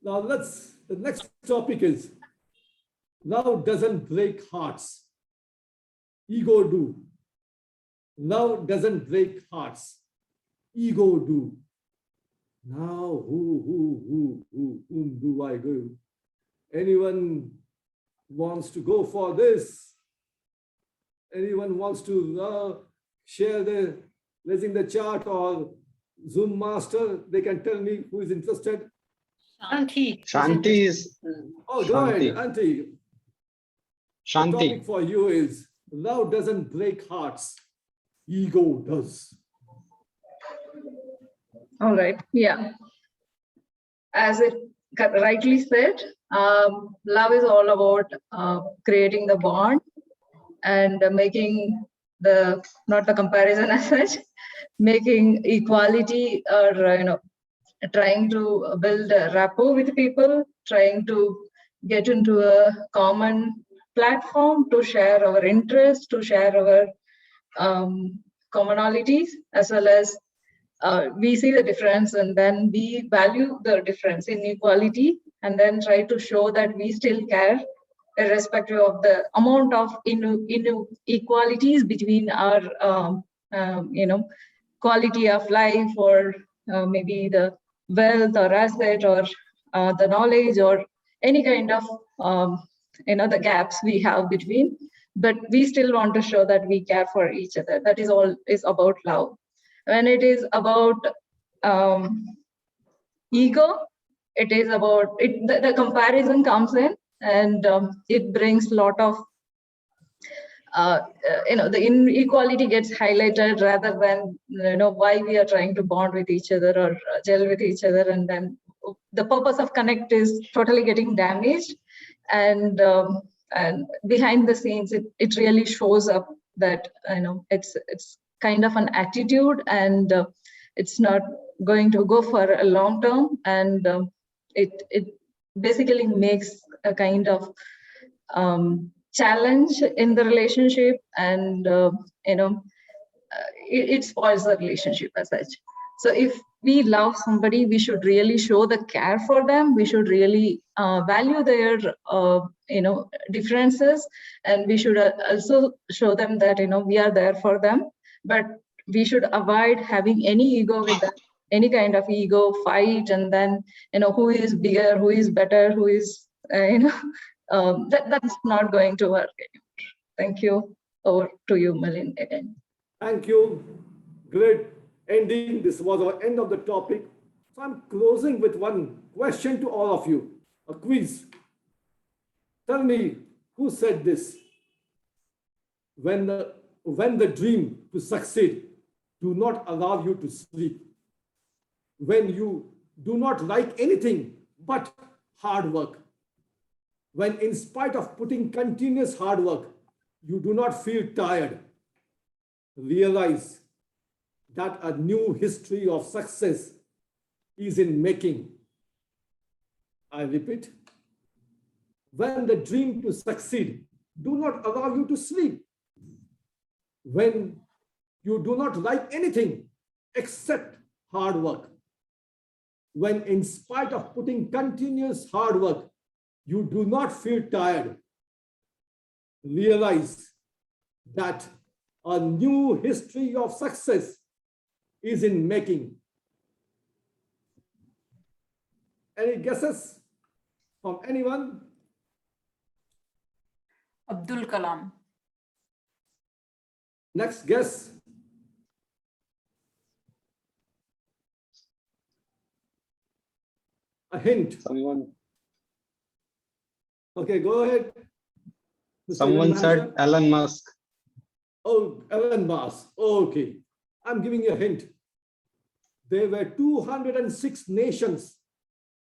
Now the next topic is love doesn't break hearts. Ego do. Love doesn't break hearts. Ego do. Now whom do I go? Anyone wants to go for this? Anyone wants to share raising the chart or Zoom master? They can tell me who is interested. Shanti is. Oh, go ahead, Auntie. Shanti. The topic for you is love doesn't break hearts. Ego does. All right. Yeah. As it rightly said, love is all about creating the bond and making not the comparison as such, making equality or trying to build a rapport with people, trying to get into a common platform to share our interests, to share our commonalities, as well as we see the difference and then we value the difference in equality and then try to show that we still care irrespective of the amount of inequalities between our quality of life or maybe the wealth or asset or the knowledge or any kind of the gaps we have between, but we still want to show that we care for each other. That is all is about love. When it is about ego, it is about the comparison comes in and it brings a lot of the inequality gets highlighted rather than why we are trying to bond with each other or gel with each other, and then the purpose of connect is totally getting damaged, and behind the scenes it really shows up that it's kind of an attitude, and it's not going to go for a long term, and it basically makes a kind of challenge in the relationship, and it spoils the relationship as such. So if we love somebody, we should really show the care for them. We should really value their differences, and we should also show them that we are there for them. But we should avoid having any ego with them, any kind of ego fight, and then who is bigger, who is better, who is that's not going to work anymore. Thank you. Over to you, Milind, again. Thank you. Great ending. This was our end of the topic. So I'm closing with one question to all of you, a quiz. Tell me, who said this? When the dream to succeed do not allow you to sleep, when you do not like anything but hard work, when in spite of putting continuous hard work, you do not feel tired, realize that a new history of success is in making. I repeat, when the dream to succeed do not allow you to sleep, when you do not like anything except hard work, when in spite of putting continuous hard work, you do not feel tired, realize that a new history of success is in making. Any guesses from anyone? Abdul Kalam. Next guess. A hint. Someone. Okay, go ahead. Someone said Elon Musk. Oh, Elon Musk. Okay. I'm giving you a hint. There were 206 nations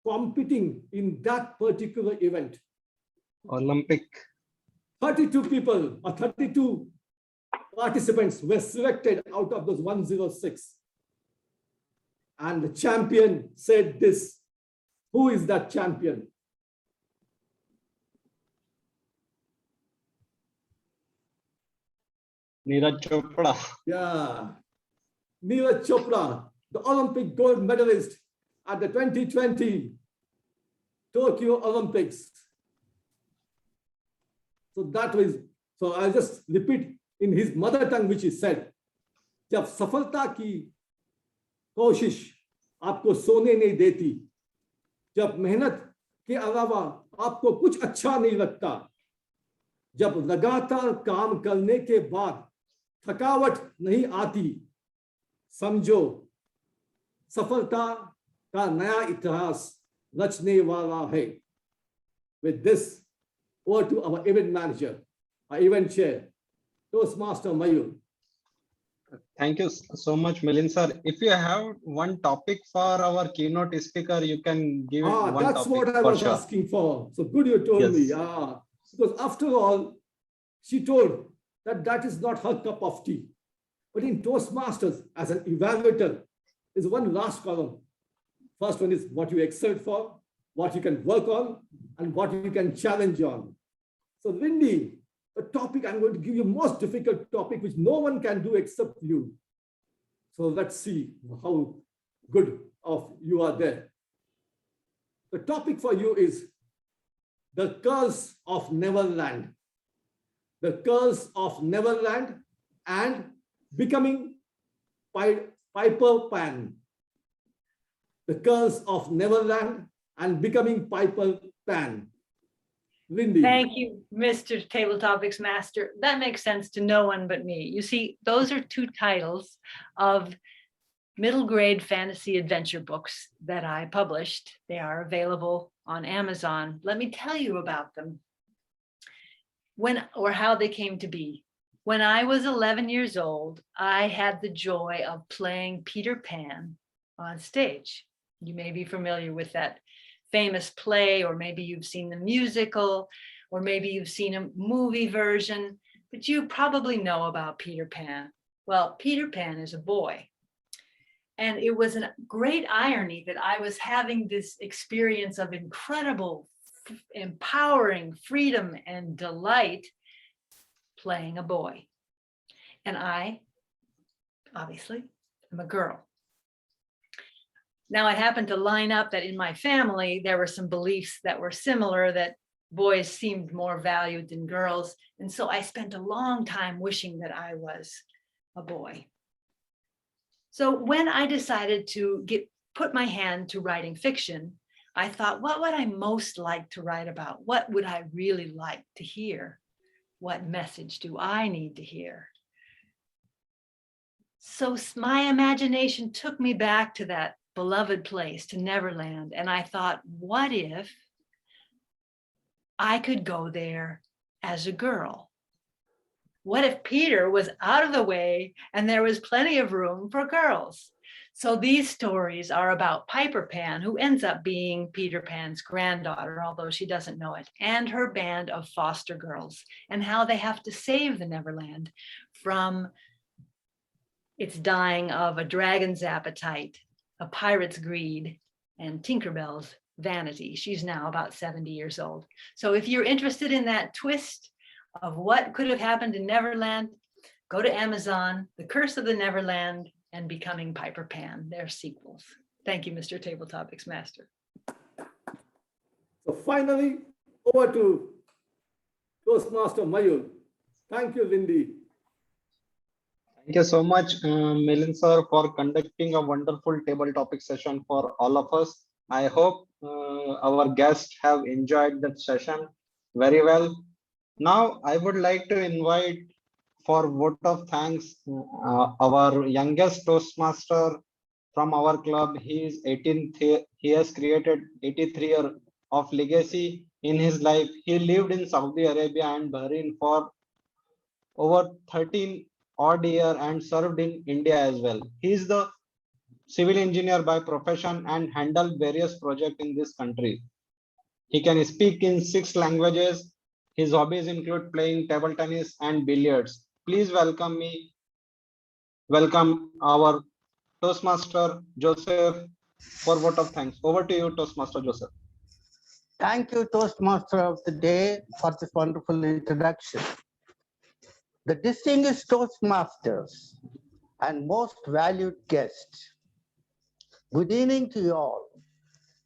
competing in that particular event. Olympic. 32 people or 32 participants were selected out of those 106. And the champion said this. Who is that champion? Neeraj Chopra. Yeah. Neeraj Chopra, the Olympic gold medalist at the 2020 Tokyo Olympics. So that was, so I'll just repeat in his mother tongue, which he said, जब सफलता की कोशिश आपको सोने नहीं देती, जब मेहनत के अलावा आपको कुछ अच्छा नहीं लगता, जब लगातार काम करने के बाद थकावट नहीं आती, समझो सफलता का नया इतिहास रचने वाला है. With this, over to our event manager, our event chair, Toastmaster Mayur. Thank you so much, Milind sir. If you have one topic for our keynote speaker, you can give one topic. That's what I was asking for. So good you told me. Because after all, she told that that is not her cup of tea. But in Toastmasters, as an evaluator, is one last column. First one is what you excelled for, what you can work on, and what you can challenge on. So Lindy, the topic I'm going to give you most difficult topic, which no one can do except you. So let's see how good of you are there. The topic for you is the curse of Neverland. The curse of Neverland and becoming Piper Pan. The curse of Neverland and becoming Piper Pan. Lindy. Thank you, Mr. Table Topics Master. That makes sense to no one but me. You see, those are two titles of middle grade fantasy adventure books that I published. They are available on Amazon. Let me tell you about them. How they came to be. When I was 11 years old, I had the joy of playing Peter Pan on stage. You may be familiar with that famous play, or maybe you've seen the musical, or maybe you've seen a movie version, but you probably know about Peter Pan. Well, Peter Pan is a boy. And it was a great irony that I was having this experience of incredible, empowering freedom and delight playing a boy. And I, obviously, am a girl. Now, it happened to line up that in my family, there were some beliefs that were similar, that boys seemed more valued than girls. And so I spent a long time wishing that I was a boy. So when I decided to put my hand to writing fiction, I thought, what would I most like to write about? What would I really like to hear? What message do I need to hear? So my imagination took me back to that beloved place, to Neverland. And I thought, what if I could go there as a girl? What if Peter was out of the way and there was plenty of room for girls? So these stories are about Piper Pan, who ends up being Peter Pan's granddaughter, although she doesn't know it, and her band of foster girls, and how they have to save the Neverland from its dying of a dragon's appetite, a pirate's greed, and Tinkerbell's vanity. She's now about 70 years old. So if you're interested in that twist of what could have happened in Neverland, go to Amazon, The Curse of the Neverland and Becoming Piper Pan. They're sequels. Thank you, Mr. Tabletopics Master. So finally, over to Toastmaster Mayur. Thank you, Lindy. Thank you so much, Milind sir, for conducting a wonderful table topic session for all of us. I hope our guests have enjoyed that session very well. Now, I would like to invite for vote of thanks our youngest Toastmaster from our club. He is 18th. He has created 83 years of legacy in his life. He lived in Saudi Arabia and Bahrain for over 13 odd years and served in India as well. He is the civil engineer by profession and handled various projects in this country. He can speak in 6 languages. His hobbies include playing table tennis and billiards. Please welcome our Toastmaster Joseph for vote of thanks. Over to you, Toastmaster Joseph. Thank you, Toastmaster of the day, for this wonderful introduction. The distinguished Toastmasters and most valued guests, good evening to you all.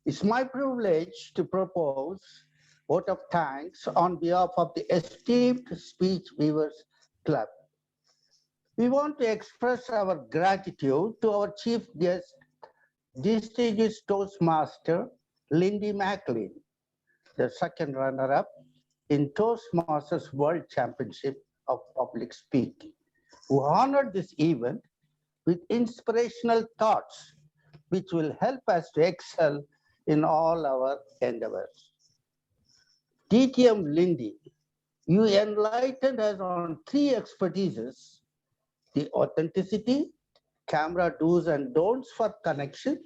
It's my privilege to propose vote of thanks on behalf of the esteemed Speech Weavers Club. We want to express our gratitude to our chief guest, distinguished Toastmaster Lindy MacLaine, the second runner-up in Toastmasters World Championship of Public Speaking, who honored this event with inspirational thoughts, which will help us to excel in all our endeavors. DTM Lindy, you enlightened us on 3 expertises: the authenticity, camera do's and don'ts for connection,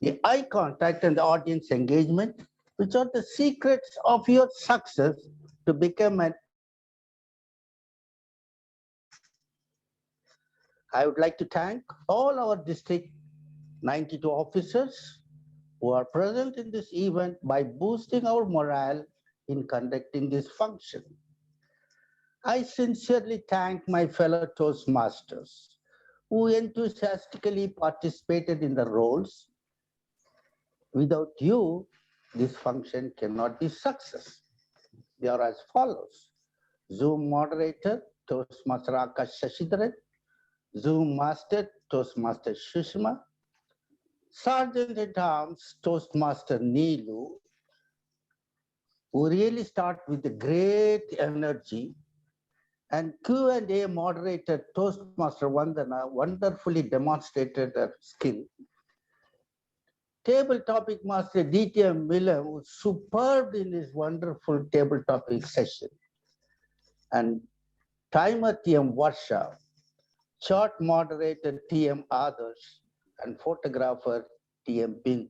the eye contact and the audience engagement, which are the secrets of your success to become an. I would like to thank all our District 92 officers who are present in this event by boosting our morale in conducting this function. I sincerely thank my fellow Toastmasters who enthusiastically participated in the roles. Without you, this function cannot be success. They are as follows: Zoom moderator, Toastmaster Aakash Shashidharan; Zoom master, Toastmaster Sushma; Sergeant at Arms, Toastmaster Neelu, who really start with a great energy, and Q&A moderator, Toastmaster Vandana, wonderfully demonstrated her skill. table topic master DTM Milind was superb in his wonderful table topic session. And timer TM Varsha, chart moderator TM Adarsh, and photographer TM Bidhu.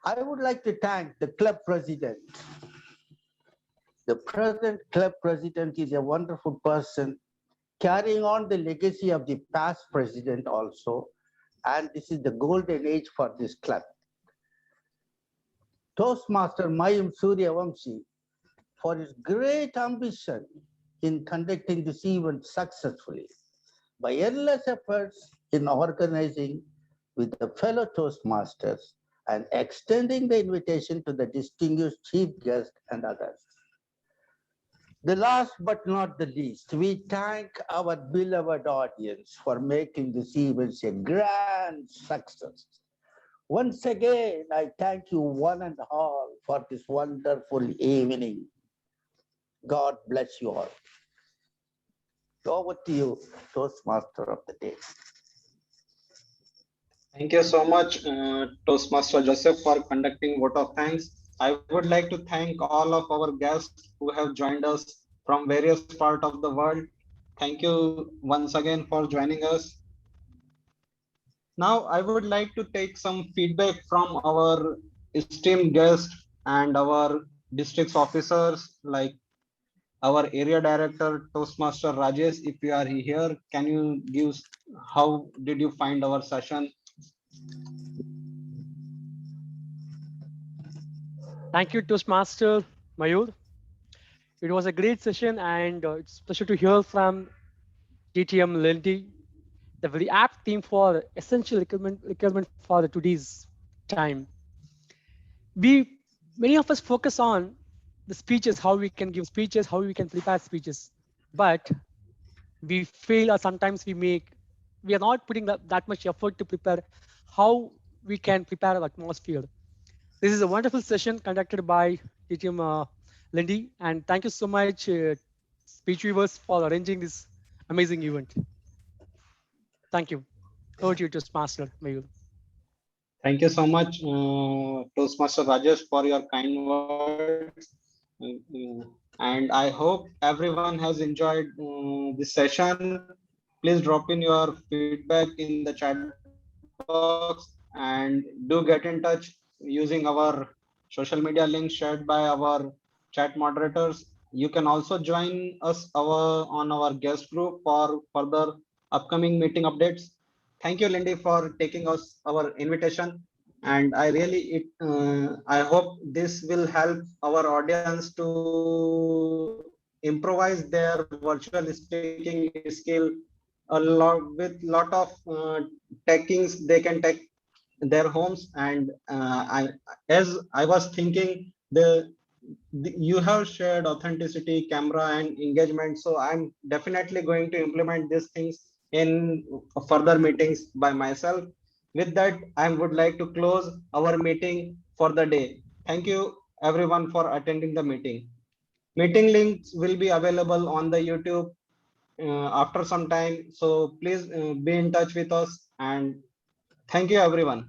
I would like to thank the club president. The present club president is a wonderful person, carrying on the legacy of the past president also. And this is the golden age for this club. Toastmaster Mayur Suryavamshi, for his great ambition in conducting this event successfully, by endless efforts in organizing with the fellow Toastmasters and extending the invitation to the distinguished chief guest and others. The last but not the least, we thank our beloved audience for making this event a grand success. Once again, I thank you one and all for this wonderful evening. God bless you all. Over to you, Toastmaster of the day. Thank you so much, Toastmaster Joseph, for conducting vote of thanks. I would like to thank all of our guests who have joined us from various parts of the world. Thank you once again for joining us. Now, I would like to take some feedback from our esteemed guests and our districts officers, like our area director, Toastmaster Rajesh. If you are here, can you give how did you find our session? Thank you, Toastmaster Mayur. It was a great session, and it's a pleasure to hear from DTM Milind, the very apt theme for essential requirement for today's time. Many of us focus on the speeches, how we can give speeches, how we can prepare speeches, but we fail, or sometimes we are not putting that much effort to prepare how we can prepare our atmosphere. This is a wonderful session conducted by DTM Milind, and thank you so much, speech viewers, for arranging this amazing event. Thank you. Over to you, Toastmaster Mayur. Thank you so much, Toastmaster Rajesh, for your kind words. And I hope everyone has enjoyed this session. Please drop in your feedback in the chat box and do get in touch using our social media links shared by our chat moderators. You can also join us on our guest group for further upcoming meeting updates. Thank you, Lindy, for taking us our invitation. And I hope this will help our audience to improvise their virtual speaking skill with lot of takings they can take their homes. And as I was thinking, you have shared authenticity, camera, and engagement. So I'm definitely going to implement these things in further meetings by myself. With that, I would like to close our meeting for the day. Thank you everyone for attending the meeting. Meeting links will be available on the YouTube after some time. So please be in touch with us, and thank you everyone.